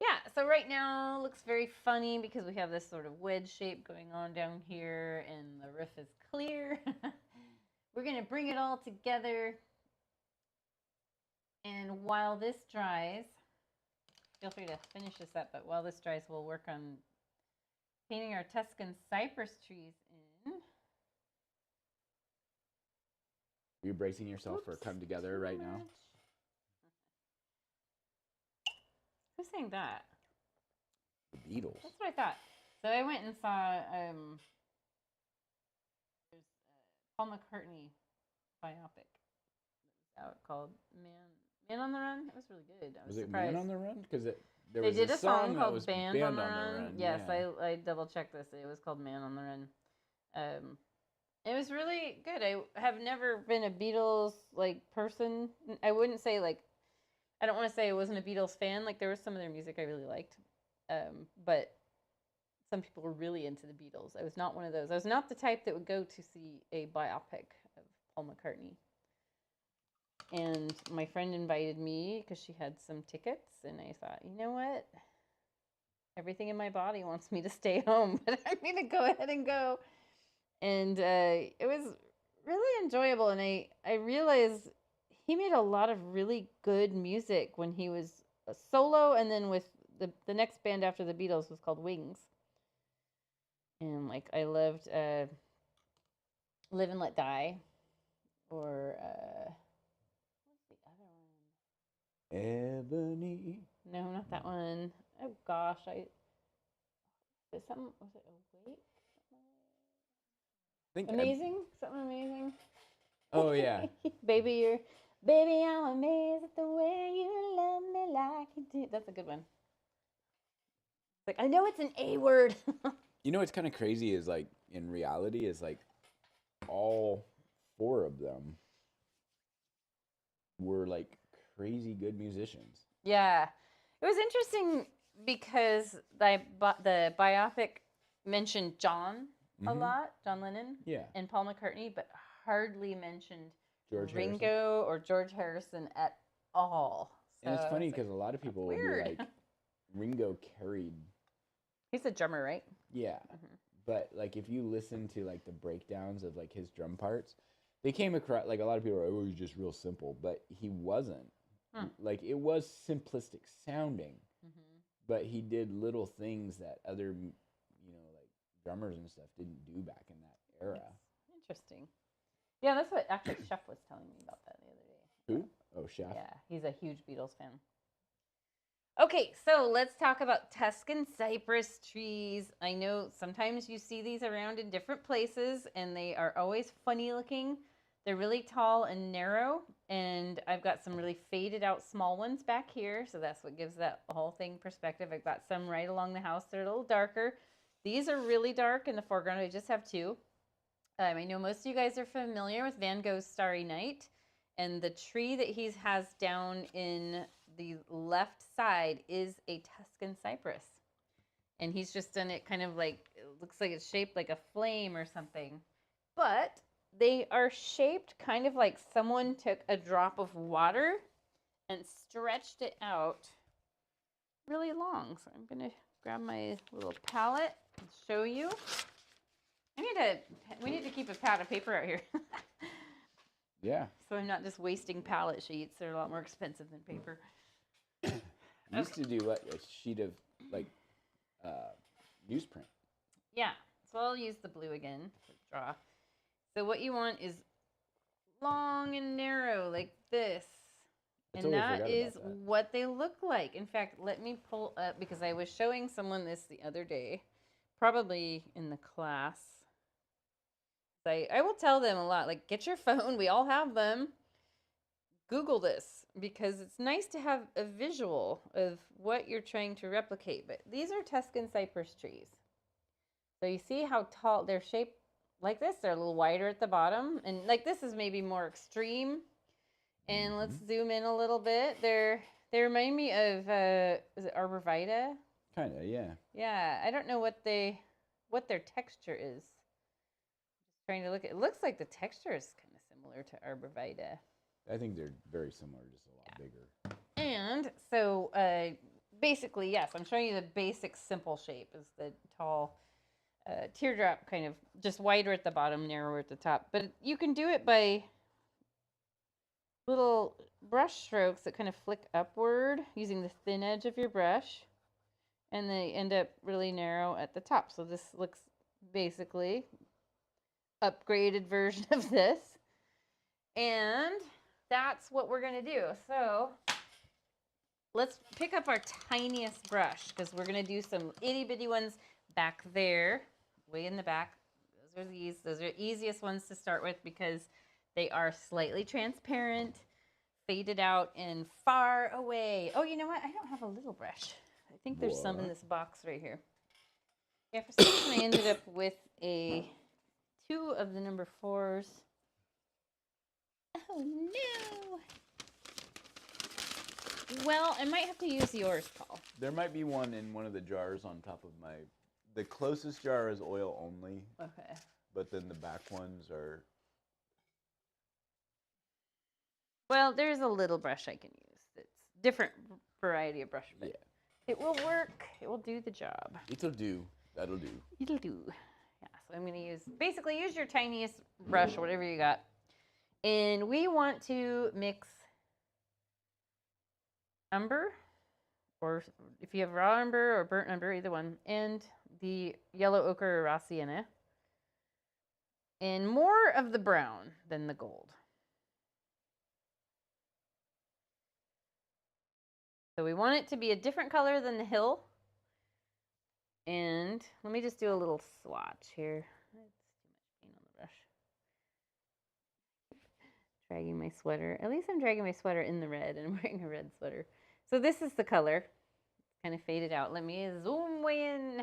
Yeah, so right now looks very funny because we have this sort of wedge shape going on down here and the roof is clear. We're going to bring it all together. And while this dries, feel free to finish this up, but while this dries, we'll work on painting our Tuscan cypress trees in. Are you bracing yourself for come together right now? Who's saying that? The Beatles. That's what I thought. So I went and saw there's Paul McCartney biopic out called Man on the Run. It was really good. I was surprised. Man on the Run? Because there they was did a song that called was Band on the Run. Yes, yeah. I double checked this. It was called Man on the Run. It was really good. I have never been a Beatles person. I wouldn't say I don't want to say I wasn't a Beatles fan. There was some of their music I really liked. But some people were really into the Beatles. I was not one of those. I was not the type that would go to see a biopic of Paul McCartney. And my friend invited me because she had some tickets, and I thought, you know what? Everything in my body wants me to stay home, but I'm going to go ahead and go. And it was really enjoyable, and I realized he made a lot of really good music when he was a solo, and then with the next band after the Beatles was called Wings. And like I loved Live and Let Die, or what's the other one? Ebony. No, not that one. Oh gosh, was it Awake? Amazing? Something amazing? Oh yeah. Baby, I'm amazed at the way you love me like you do. That's a good one. Like, I know it's an A word. You know what's kind of crazy is like in reality is like all 4 of them were like crazy good musicians. Yeah. It was interesting because the biopic mentioned John a lot, John Lennon, and Paul McCartney, but hardly mentioned Ringo or George Harrison at all. So and it's funny because a lot of people will be like, Ringo carried. He's a drummer, right? Yeah. But like if you listen to like the breakdowns of like his drum parts, they came across like a lot of people are like, oh, he's just real simple, but he wasn't. Like it was simplistic sounding, but he did little things that other, like drummers and stuff didn't do back in that era. That's interesting. Yeah, that's what actually Chef was telling me about that the other day. Who? Oh, Chef. Yeah, he's a huge Beatles fan. Okay, so let's talk about Tuscan cypress trees. I know sometimes you see these around in different places, and they are always funny looking. They're really tall and narrow, and I've got some really faded out small ones back here, so that's what gives that whole thing perspective. I've got some right along the house. They're a little darker. These are really dark in the foreground. I just have 2. I know most of you guys are familiar with Van Gogh's Starry Night, and the tree that he has down in the left side is a Tuscan cypress. And he's just done it kind of like, it looks like it's shaped like a flame or something. But they are shaped kind of like someone took a drop of water and stretched it out really long. So I'm going to grab my little palette and show you. We need to keep a pad of paper out here. Yeah. So I'm not just wasting palette sheets. They're a lot more expensive than paper. I used to do what? A sheet of like newsprint. Yeah. So I'll use the blue again to draw. So what you want is long and narrow like this. And that is what they look like. In fact, let me pull up, because I was showing someone this the other day, probably in the class. I will tell them a lot, like, get your phone. We all have them. Google this, because it's nice to have a visual of what you're trying to replicate. But these are Tuscan cypress trees. So you see how tall they're shaped like this. They're a little wider at the bottom. And like this is maybe more extreme. And let's zoom in a little bit. They remind me of, is it arborvitae? Kind of, yeah. Yeah, I don't know what their texture is. Just trying to look at it. Looks like the texture is kind of similar to arborvitae. I think they're very similar, just a lot bigger. And so basically, yes, I'm showing you the basic simple shape is the tall teardrop, kind of just wider at the bottom, narrower at the top. But you can do it by little brush strokes that kind of flick upward using the thin edge of your brush. And they end up really narrow at the top. So this looks basically upgraded version of this. And that's what we're going to do. So let's pick up our tiniest brush, because we're going to do some itty bitty ones back there, way in the back. Those are the easiest ones to start with, because they are slightly transparent, faded out, and far away. Oh, you know what? I don't have a little brush. I think there's some in this box right here. Yeah, for some reason I ended up with 2 of the number 4s. Oh no! Well, I might have to use yours, Paul. There might be one in one of the jars on top of my... The closest jar is oil only. Okay. But then the back ones are... Well, there's a little brush I can use. It's different variety of brush, but it will work. It will do the job. It'll do. That'll do. It'll do. Yeah, so I'm going to use... Basically, use your tiniest brush or whatever you got. And we want to mix umber, or if you have raw umber or burnt umber, either one, and the yellow ochre or raw sienna, and more of the brown than the gold. So we want it to be a different color than the hill. And let me just do a little swatch here. That's too much paint on the brush. Dragging my sweater. At least I'm dragging my sweater in the red, and I'm wearing a red sweater. So this is the color. It's kind of faded out. Let me zoom way in.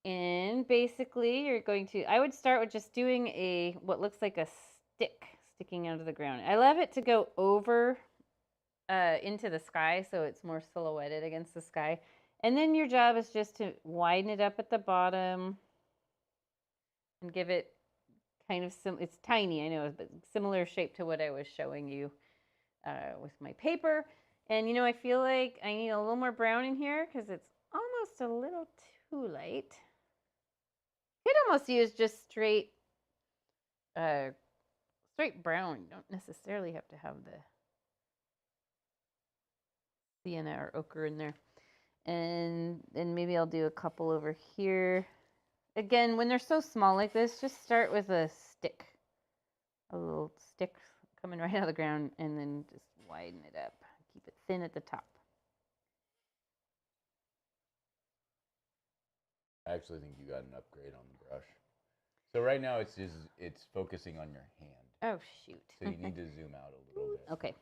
And basically, you're going to... I would start with just doing what looks like a stick sticking out of the ground. I love it to go over into the sky, so it's more silhouetted against the sky. And then your job is just to widen it up at the bottom and give it kind of it's tiny, I know, but similar shape to what I was showing you with my paper. And you know, I feel like I need a little more brown in here because it's almost a little too light. You could almost use just straight brown. You don't necessarily have to have the sienna or ochre in there. And then maybe I'll do a couple over here. Again, when they're so small like this, just start with a stick. A little stick coming right out of the ground, and then just widen it up. Keep it thin at the top. I actually think you got an upgrade on the brush. So right now it's focusing on your hand. Oh, shoot. So you need to zoom out a little bit. Okay.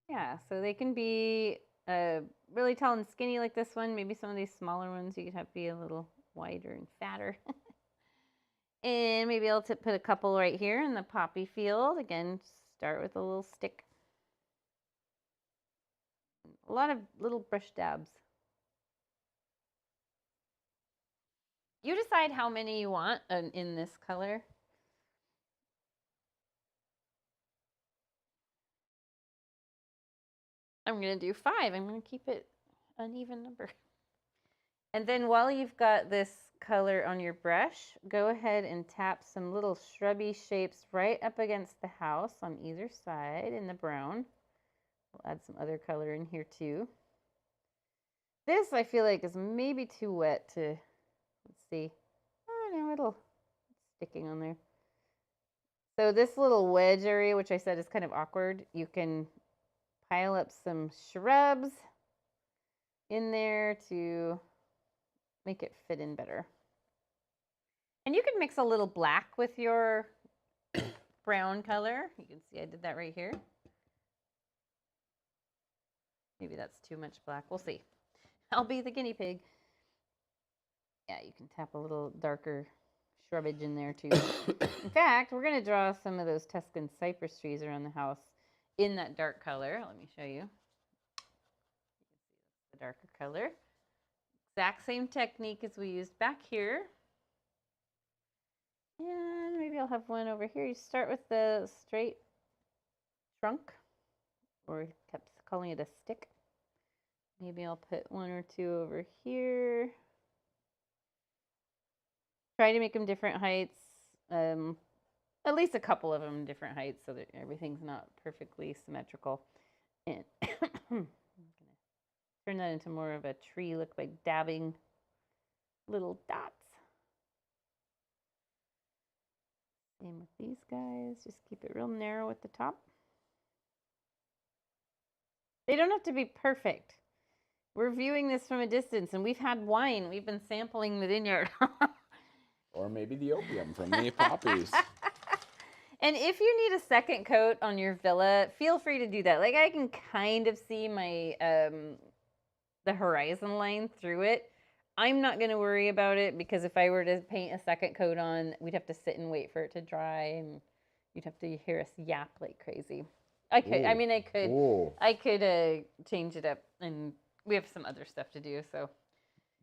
Yeah, so they can be really tall and skinny like this one. Maybe some of these smaller ones you could have be a little wider and fatter. And maybe I'll put a couple right here in the poppy field. Again, start with a little stick. A lot of little brush dabs. You decide how many you want in this color. I'm going to do 5. I'm going to keep it an even number. And then while you've got this color on your brush, go ahead and tap some little shrubby shapes right up against the house on either side in the brown. We'll add some other color in here too. This I feel like is maybe too wet to, let's see. Oh no, it's sticking on there. So this little wedge area, which I said is kind of awkward, you can pile up some shrubs in there to make it fit in better. And you can mix a little black with your brown color. You can see I did that right here. Maybe that's too much black. We'll see. I'll be the guinea pig. Yeah, you can tap a little darker shrubbage in there too. In fact, we're going to draw some of those Tuscan cypress trees around the house in that dark color. Let me show you. The darker color. Exact same technique as we used back here. And maybe I'll have one over here. You start with the straight trunk, or I kept calling it a stick. Maybe I'll put 1 or 2 over here. Try to make them different heights. At least a couple of them different heights so that everything's not perfectly symmetrical. And I'm going to turn that into more of a tree look by dabbing little dots. Same with these guys. Just keep it real narrow at the top. They don't have to be perfect. We're viewing this from a distance, and we've had wine. We've been sampling the vineyard. Or maybe the opium from the poppies. And if you need a second coat on your villa, feel free to do that. Like, I can kind of see my the horizon line through it. I'm not going to worry about it because if I were to paint a second coat on, we'd have to sit and wait for it to dry, and you'd have to hear us yap like crazy. I could. I mean, I could. Ooh. I could change it up, and we have some other stuff to do. So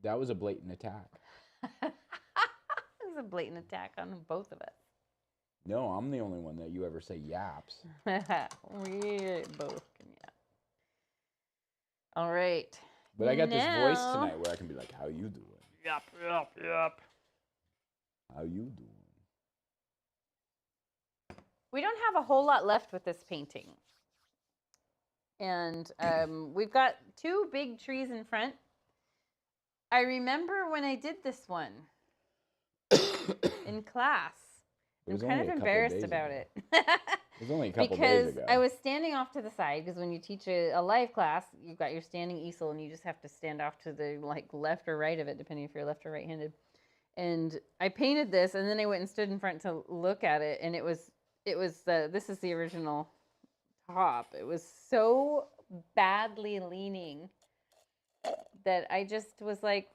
That was a blatant attack. it was a blatant attack on both of us. No, I'm the only one that you ever say yaps. We both can yap. All right. But I got this voice tonight where I can be like, "How you doing? Yap, yap, yap. How you doing?" We don't have a whole lot left with this painting. And we've got 2 big trees in front. I remember when I did this one in class. I'm kind of embarrassed about it. It was only a couple days ago. Because I was standing off to the side, because when you teach a live class, you've got your standing easel, and you just have to stand off to the left or right of it, depending if you're left or right-handed. And I painted this, and then I went and stood in front to look at it, and this is the original top. It was so badly leaning that I just was like,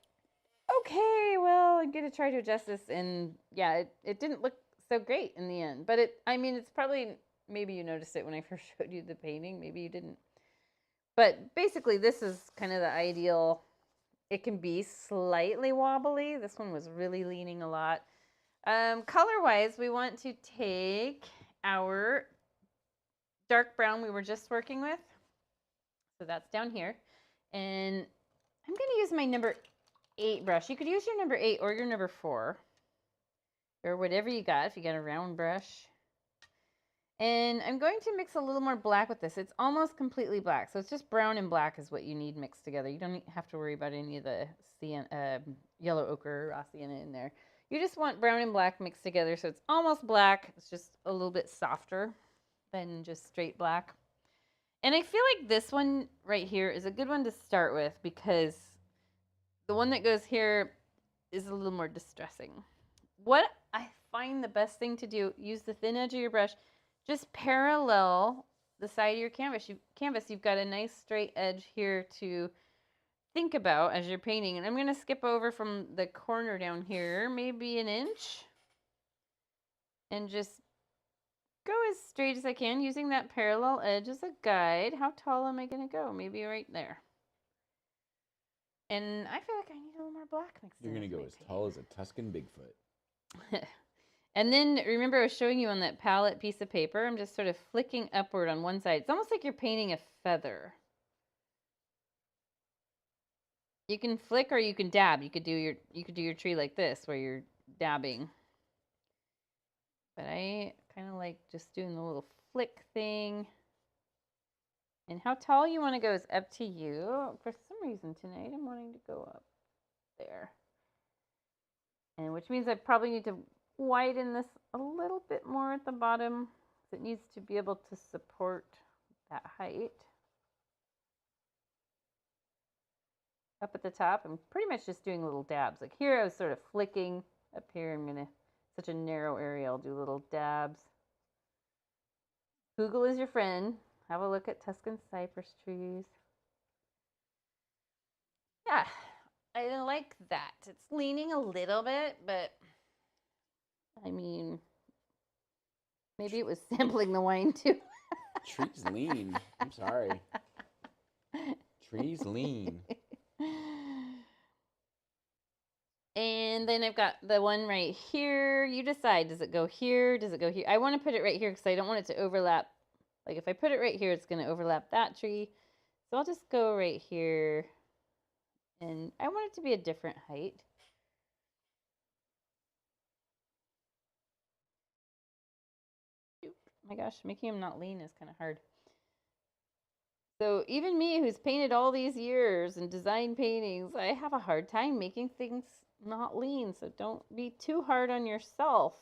okay, well, I'm going to try to adjust this. And yeah, it didn't look so great in the end. But it's probably, maybe you noticed it when I first showed you the painting. Maybe you didn't. But basically, this is kind of the ideal. It can be slightly wobbly. This one was really leaning a lot. Color-wise, we want to take our dark brown we were just working with. So that's down here. And I'm going to use my number 8 brush. You could use your number 8 or your number 4. Or whatever you got, if you got a round brush. And I'm going to mix a little more black with this. It's almost completely black. So it's just brown and black is what you need mixed together. You don't have to worry about any of the Sienna, yellow ochre, raw sienna in there. You just want brown and black mixed together, so it's almost black. It's just a little bit softer than just straight black. And I feel like this one right here is a good one to start with because the one that goes here is a little more distressing. What I find the best thing to do, use the thin edge of your brush, just parallel the side of your canvas. You've got a nice straight edge here to think about as you're painting. And I'm going to skip over from the corner down here, maybe an inch, and just go as straight as I can using that parallel edge as a guide. How tall am I going to go? Maybe right there. And I feel like I need a little more black mixed in. You're going to go as tall as a Tuscan Bigfoot. And then remember I was showing you on that palette piece of paper, I'm just sort of flicking upward on one side. It's almost like you're painting a feather. You can flick or you can dab. You could do your tree like this where you're dabbing. But I kind of like just doing the little flick thing. And how tall you want to go is up to you. For some reason tonight I'm wanting to go up there. And which means I probably need to widen this a little bit more at the bottom. It needs to be able to support that height. Up at the top, I'm pretty much just doing little dabs. Like here I was sort of flicking. Up here I'm going to, such a narrow area, I'll do little dabs. Google is your friend. Have a look at Tuscan cypress trees. Yeah, I like that. It's leaning a little bit, but I mean, maybe it was sampling the wine too. Trees lean. I'm sorry. Trees lean. And then I've got the one right here. You decide, does it go here? Does it go here? I want to put it right here because I don't want it to overlap. Like if I put it right here, it's going to overlap that tree. So I'll just go right here. And I want it to be a different height. Oh my gosh, making him not lean is kind of hard. So even me, who's painted all these years and designed paintings, I have a hard time making things not lean. So don't be too hard on yourself.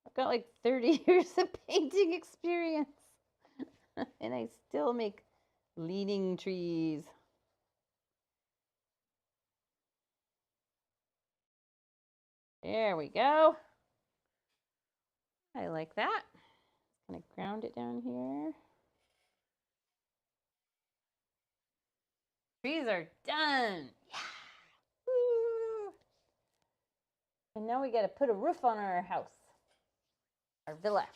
I've got like 30 years of painting experience. And I still make leaning trees. There we go. I like that. I'm going to ground it down here. Trees are done. Yeah. Woo. And now we got to put a roof on our house, our villa.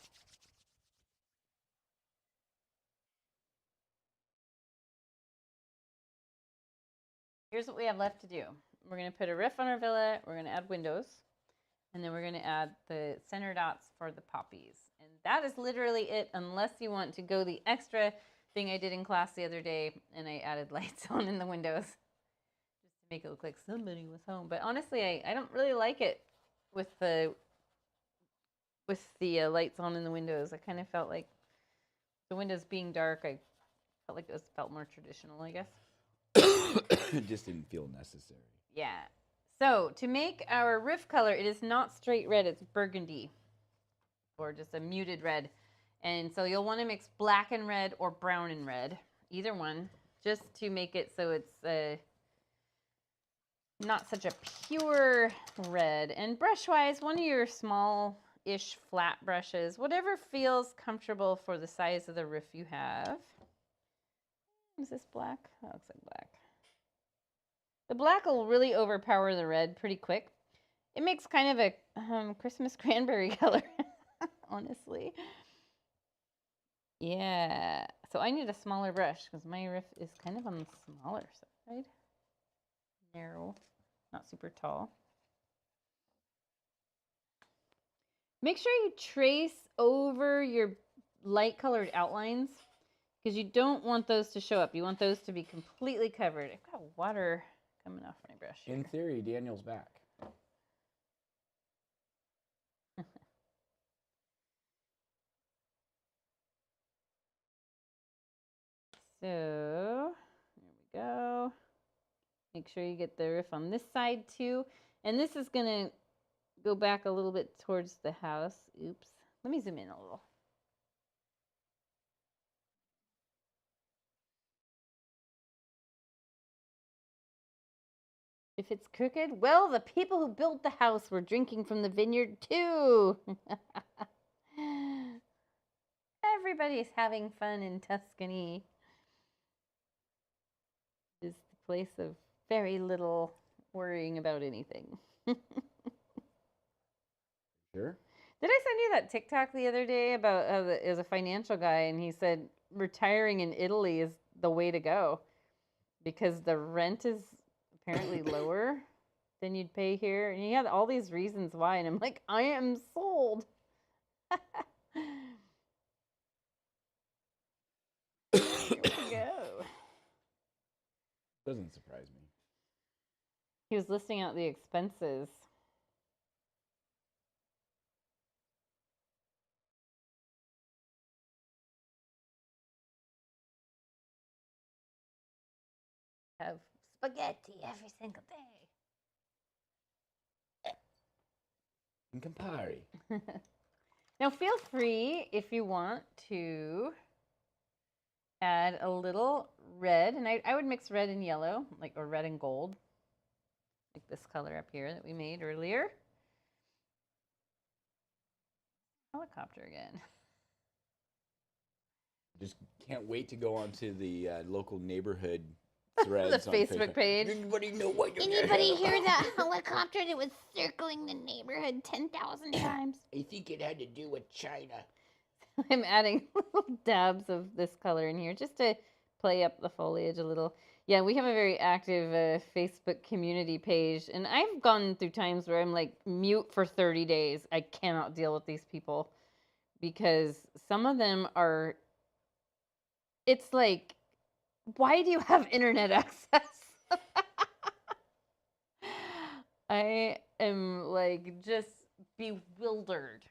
Here's what we have left to do. We're going to put a roof on our villa. We're going to add windows. And then we're going to add the center dots for the poppies. And that is literally it, unless you want to go the extra thing I did in class the other day, and I added lights on in the windows just to make it look like somebody was home. But honestly, I don't really like it with the lights on in the windows. I kind of felt like the windows being dark, I felt like it felt more traditional, I guess. It just didn't feel necessary. Yeah. So to make our roof color, it is not straight red, it's burgundy, or just a muted red. And so you'll want to mix black and red or brown and red, either one, just to make it so it's not such a pure red. And brush-wise, one of your small-ish flat brushes, whatever feels comfortable for the size of the roof you have. Is this black? That looks like black. The black will really overpower the red pretty quick. It makes kind of a Christmas cranberry color, honestly. Yeah. So I need a smaller brush because my roof is kind of on the smaller side. Narrow, not super tall. Make sure you trace over your light colored outlines because you don't want those to show up. You want those to be completely covered. I've got water coming off my brush here. In theory, Daniel's back. So, there we go. Make sure you get the roof on this side too. And this is going to go back a little bit towards the house. Oops. Let me zoom in a little. If it's crooked, well, the people who built the house were drinking from the vineyard too. Everybody's having fun in Tuscany. It's the place of very little worrying about anything. Sure. Did I send you that TikTok the other day about it was a financial guy, and he said retiring in Italy is the way to go because the rent is apparently lower than you'd pay here. And he had all these reasons why, and I'm like, I am sold. Here we go. Doesn't surprise me. He was listing out the expenses. Have spaghetti every single day. And Campari. Now feel free if you want to add a little red, and I would mix red and yellow, or red and gold, like this color up here that we made earlier. Helicopter again. Just can't wait to go onto the local neighborhood threads The on Facebook page. Anybody know what you're Anybody hear that helicopter that was circling the neighborhood 10,000 times? I think it had to do with China. I'm adding little dabs of this color in here just to play up the foliage a little. Yeah, we have a very active Facebook community page, and I've gone through times where I'm like mute for 30 days. I cannot deal with these people because some of them are, it's like, why do you have internet access? I am like just bewildered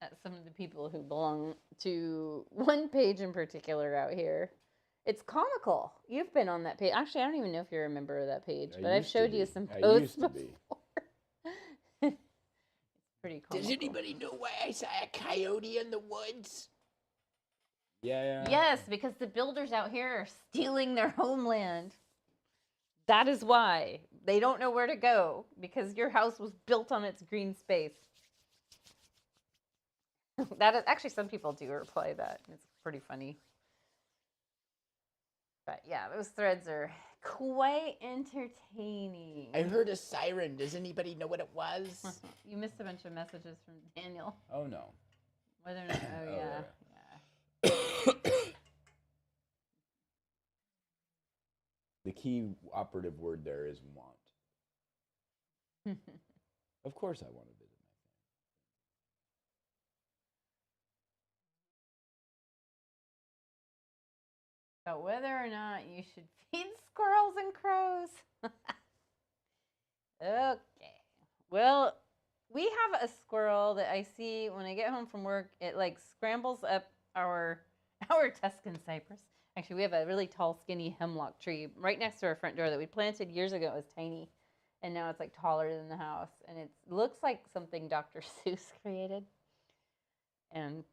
at some of the people who belong to one page in particular out here. It's comical. You've been on that page. Actually, I don't even know if you're a member of that page, but I've showed you some posts before. It's pretty comical. Does anybody know why I saw a coyote in the woods? Yeah. Yes, because the builders out here are stealing their homeland. That is why. They don't know where to go because your house was built on its green space. That is actually, some people do reply that. It's pretty funny. But yeah, those threads are quite entertaining. I heard a siren. Does anybody know what it was? You missed a bunch of messages from Daniel. Oh, no. Whether or not, oh, Oh, yeah. The key operative word there is want. Of course I want to visit my But whether or not you should feed squirrels and crows. Okay. Well, we have a squirrel that I see when I get home from work. It like scrambles up our Tuscan cypress. Actually, we have a really tall, skinny hemlock tree right next to our front door that we planted years ago. It was tiny, and now it's like taller than the house, and it looks like something Dr. Seuss created. And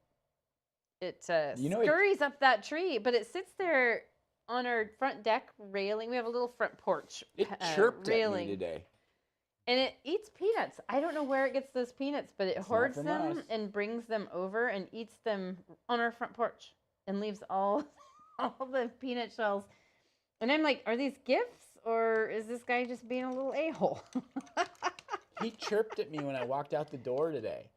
it scurries up that tree, but it sits there on our front deck railing. We have a little front porch. It chirped railing. at me today. And it eats peanuts. I don't know where it gets those peanuts, but it hoards them us. and brings them over and eats them on our front porch and leaves all the peanut shells. And I'm like, are these gifts or is this guy just being a little a-hole? He chirped at me when I walked out the door today.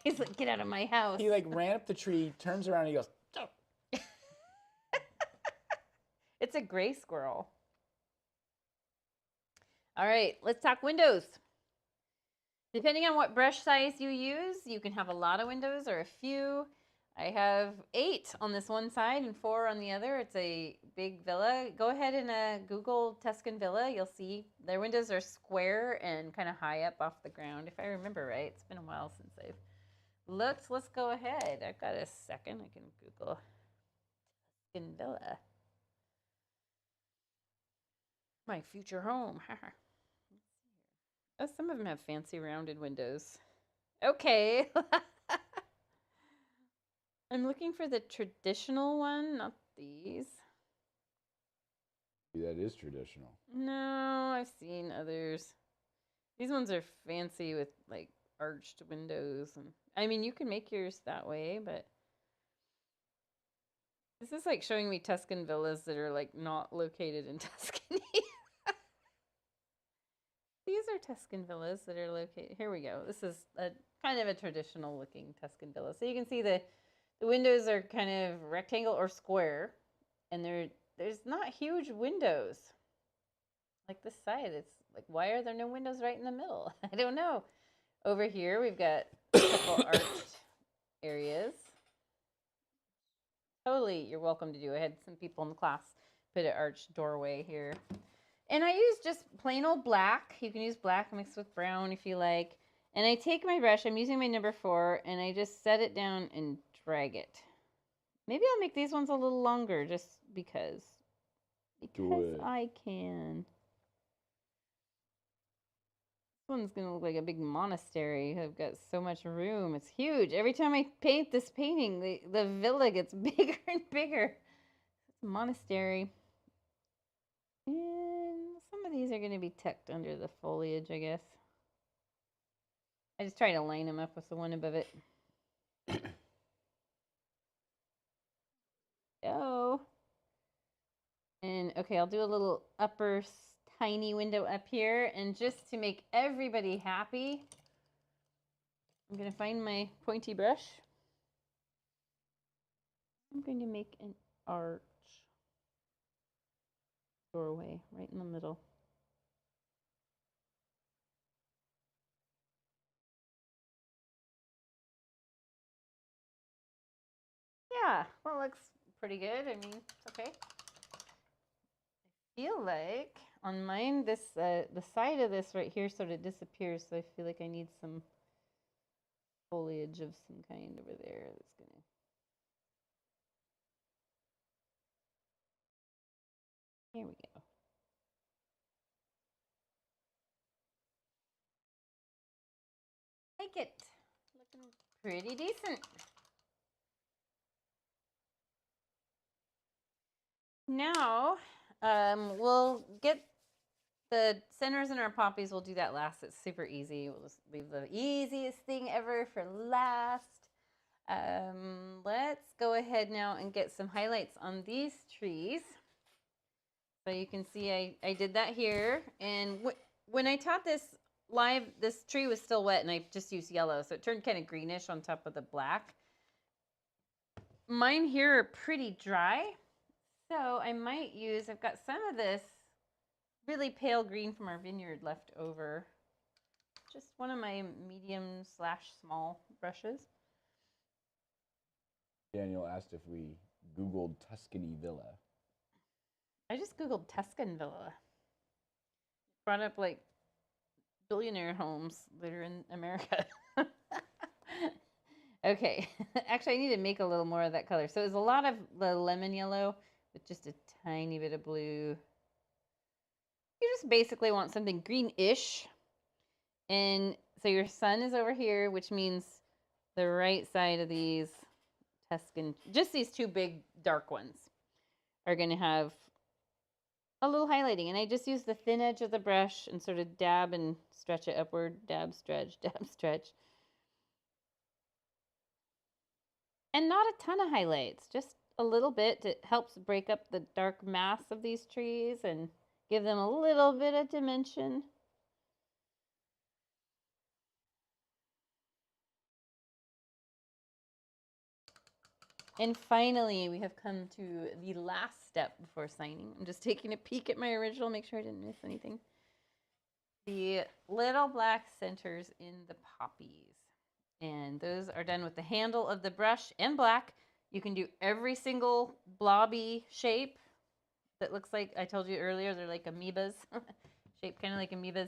He's like, get out of my house. He like ran up the tree, turns around, and he goes, oh. It's a gray squirrel. All right, let's talk windows. Depending on what brush size you use, you can have a lot of windows or a few. I have 8 on this one side and 4 on the other. It's a big villa. Go ahead and Google Tuscan villa. You'll see their windows are square and kind of high up off the ground, if I remember right. It's been a while since I've looked. Let's go ahead. I've got a second. I can Google Tuscan villa. My future home. Oh, some of them have fancy rounded windows. Okay. I'm looking for the traditional one, not these. That is traditional. No, I've seen others. These ones are fancy with like arched windows. And I mean, you can make yours that way, but this is like showing me Tuscan villas that are like not located in Tuscany. These are Tuscan villas that are located. Here we go. This is a kind of a traditional looking Tuscan villa. So you can see the windows are kind of rectangle or square, and there's not huge windows. Like this side, it's like, why are there no windows right in the middle? I don't know. Over here, we've got a couple arched areas. Totally, you're welcome to do. I had some people in the class put an arched doorway here. And I use just plain old black. You can use black mixed with brown if you like. And I take my brush, I'm using my number 4, and I just set it down and drag it. Maybe I'll make these ones a little longer just because. Because I can. This one's going to look like a big monastery. I've got so much room. It's huge. Every time I paint this painting, the villa gets bigger and bigger. It's a monastery. And some of these are going to be tucked under the foliage, I guess. I just try to line them up with the one above it. Oh. And okay, I'll do a little upper tiny window up here. And just to make everybody happy, I'm going to find my pointy brush. I'm going to make an arch doorway right in the middle. Yeah, well, it looks pretty good. I mean, it's okay. I feel like on mine, this the side of this right here sort of disappears, so I feel like I need some foliage of some kind over there that's gonna. Here we go. Like it. Looking pretty decent. Now, we'll get the centers in our poppies. We'll do that last. It's super easy. We'll just leave the easiest thing ever for last. Let's go ahead now and get some highlights on these trees. So you can see I did that here. And when I taught this live, this tree was still wet and I just used yellow. So it turned kind of greenish on top of the black. Mine here are pretty dry. So I might use, I've got some of this really pale green from our vineyard left over. Just one of my medium/small brushes. Daniel asked if we Googled Tuscany Villa. I just Googled Tuscan Villa. Brought up like billionaire homes that are in America. Okay. Actually, I need to make a little more of that color. So it's a lot of the lemon yellow with just a tiny bit of blue. You just basically want something greenish. And so your sun is over here, which means the right side of these Tuscan, just these two big dark ones, are going to have a little highlighting. And I just use the thin edge of the brush and sort of dab and stretch it upward. Dab, stretch, dab, stretch. And not a ton of highlights, just a little bit. It helps break up the dark mass of these trees and give them a little bit of dimension. And finally, we have come to the last step before signing. I'm just taking a peek at my original, make sure I didn't miss anything. The little black centers in the poppies. And those are done with the handle of the brush and black. You can do every single blobby shape that looks like, I told you earlier, they're like amoebas, shaped kind of like amoebas.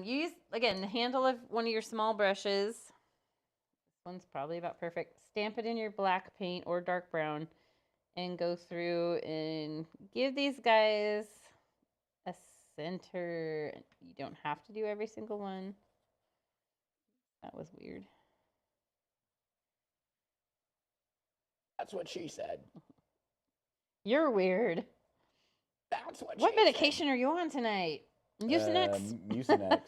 You use, again, the handle of one of your small brushes. This one's probably about perfect. Stamp it in your black paint or dark brown and go through and give these guys a center. You don't have to do every single one. That was weird. That's what she said. You're weird. That's what What she medication are you on tonight? Mucinex? Mucinex.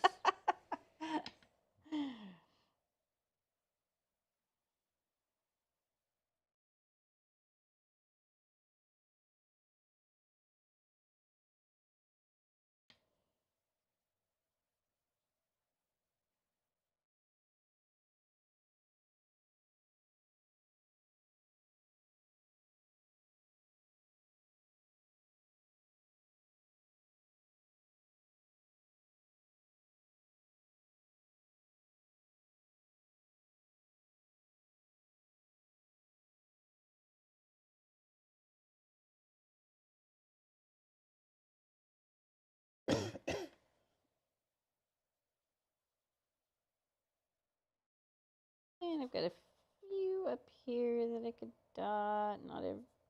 And I've got a few up here that I could dot.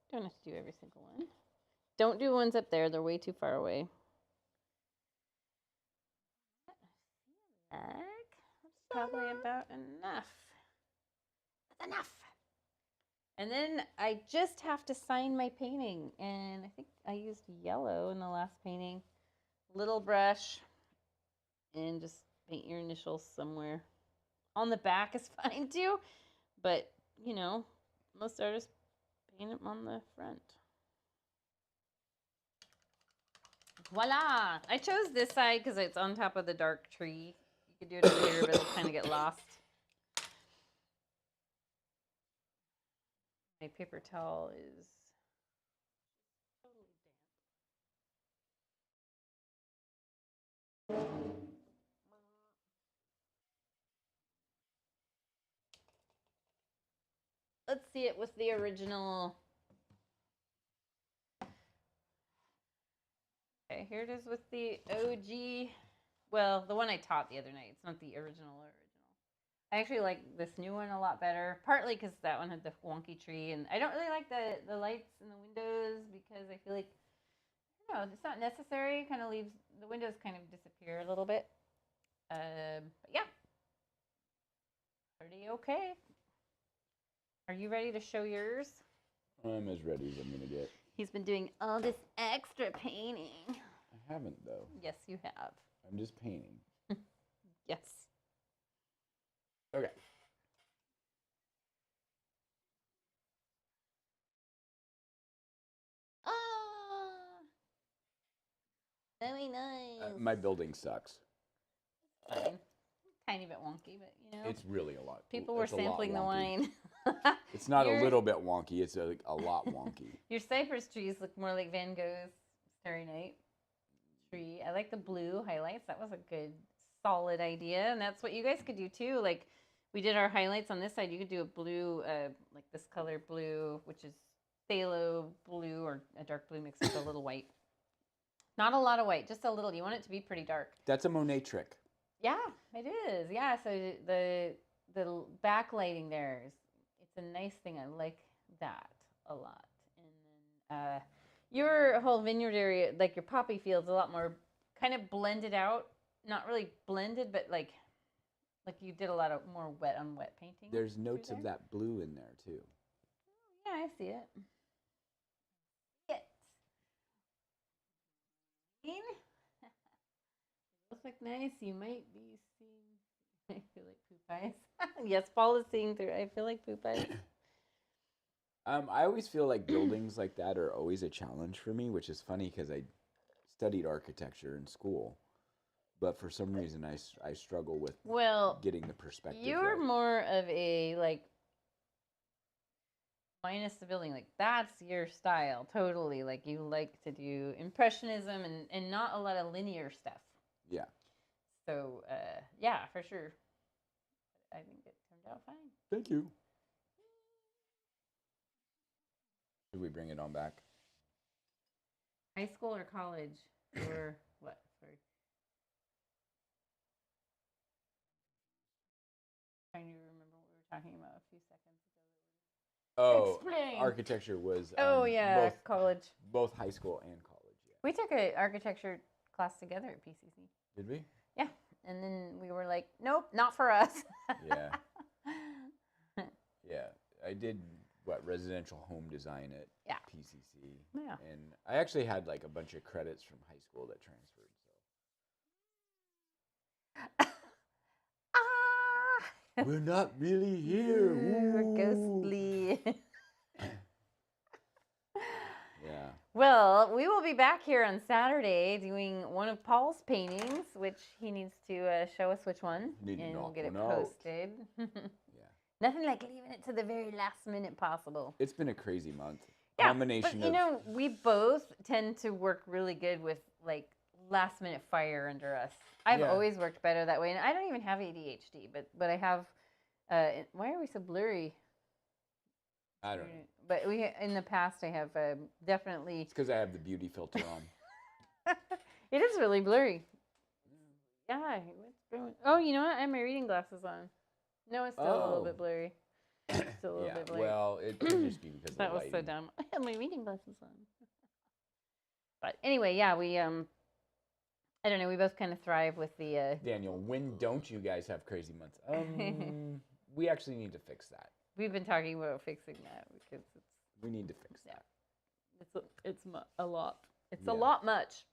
Don't have to do every single one. Don't do ones up there. They're way too far away. That's probably about enough. That's enough. And then I just have to sign my painting. And I think I used yellow in the last painting. Little brush. And just paint your initials somewhere. On the back is fine too. But, you know, most artists paint them on the front. Voila! I chose this side because it's on top of the dark tree. You could do it over here, but it'll kind of get lost. My paper towel is totally damp. Let's see it with the original. Okay, here it is with the OG. Well, the one I taught the other night. It's not the original. I actually like this new one a lot better, partly because that one had the wonky tree, and I don't really like the lights in the windows because I feel like, I don't know, it's not necessary. It kind of leaves, the windows kind of disappear a little bit. But yeah, pretty okay. Are you ready to show yours? I'm as ready as I'm going to get. He's been doing all this extra painting. I haven't, though. Yes, you have. I'm just painting. Yes. Okay. Very nice. My building sucks. Fine. Tiny bit wonky, but you know. It's really a lot. People were sampling the wine. It's not a little bit wonky. It's a lot wonky. Your cypress trees look more like Van Gogh's Starry Night tree. I like the blue highlights. That was a good, solid idea. And that's what you guys could do too. Like we did our highlights on this side. You could do a blue, like this color blue, which is phthalo blue or a dark blue mixed with a little white. Not a lot of white, just a little. You want it to be pretty dark. That's a Monet trick. Yeah, it is. Yeah, so the backlighting there is, it's a nice thing. I like that a lot. And then your whole vineyard area, like your poppy field's a lot more kind of blended out. Not really blended, but like you did a lot of more wet on wet painting. There's notes of that blue in there too. Yeah, I see it. Those look nice. You might be seeing. I feel like poop eyes. Yes, Paul is seeing through. I feel like poop eyes. I always feel like buildings like that are always a challenge for me, which is funny because I studied architecture in school, but for some reason I struggle with getting the perspective. You're right. more of a like minus the building, like that's your style totally. Like you like to do impressionism and not a lot of linear stuff. Yeah. So yeah, for sure. I think it turned out fine. Thank you. Should we bring it on back? High school or college or what? Sorry. Trying to remember what we were talking about a few seconds ago. Oh, Explain. Architecture was. Yeah, college. Both high school and college. Yeah. We took an architecture class together at PCC. Did we? Yeah, and then we were like, nope, not for us. Yeah. Yeah, I did residential home design at PCC. Yeah. And I actually had like a bunch of credits from high school that transferred. So. We're not really here. We're ghostly. Yeah. Well, we will be back here on Saturday doing one of Paul's paintings, which he needs to show us which one, and we'll get it posted. Yeah. Nothing like leaving it to the very last minute possible. It's been a crazy month. Yeah, Combination but you know, we both tend to work really good with like last minute fire under us. I've always worked better that way, and I don't even have ADHD, but I have. Why are we so blurry? I don't know. But in the past I have definitely. It's because I have the beauty filter on. It is really blurry. Yeah. Oh, you know what? I have my reading glasses on. No, it's still a little bit blurry. Still a little bit blurry. Well, it could just be because of the that was lighting. so dumb. I have my reading glasses on. But anyway, yeah, we I don't know. We both kind of thrive with the. Daniel, when don't you guys have crazy months? We actually need to fix that. We've been talking about fixing that because we need to fix that. It's a lot. It's a lot much.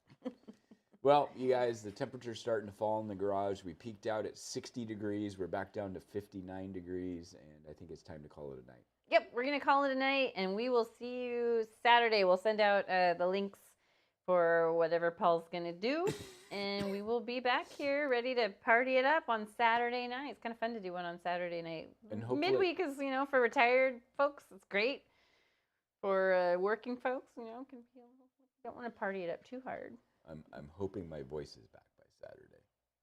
Well, you guys, the temperature's starting to fall in the garage. We peaked out at 60 degrees. We're back down to 59 degrees, and I think it's time to call it a night. Yep, we're going to call it a night, and we will see you Saturday. We'll send out the links for whatever Paul's going to do, and we will be back here ready to party it up on Saturday night. It's kind of fun to do one on Saturday night. And midweek is, you know, for retired folks, it's great. For working folks, you know, don't want to party it up too hard. I'm hoping my voice is back by Saturday.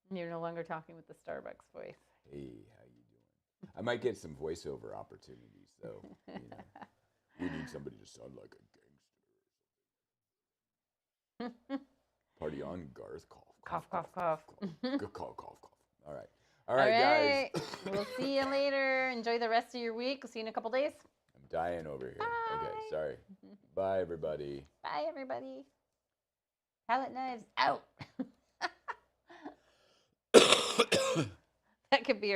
You're no longer talking with the Starbucks voice. Hey, how you doing? I might get some voiceover opportunities, though. You know, we need somebody to sound like a gangster. Party on, Garth. Cough, cough, cough. Cough, cough, cough. All right. All right, guys. We'll see you later. Enjoy the rest of your week. We'll see you in a couple days. I'm dying over here. Bye. Okay, sorry. Bye, everybody. Bye, everybody. Palette knives out. That could be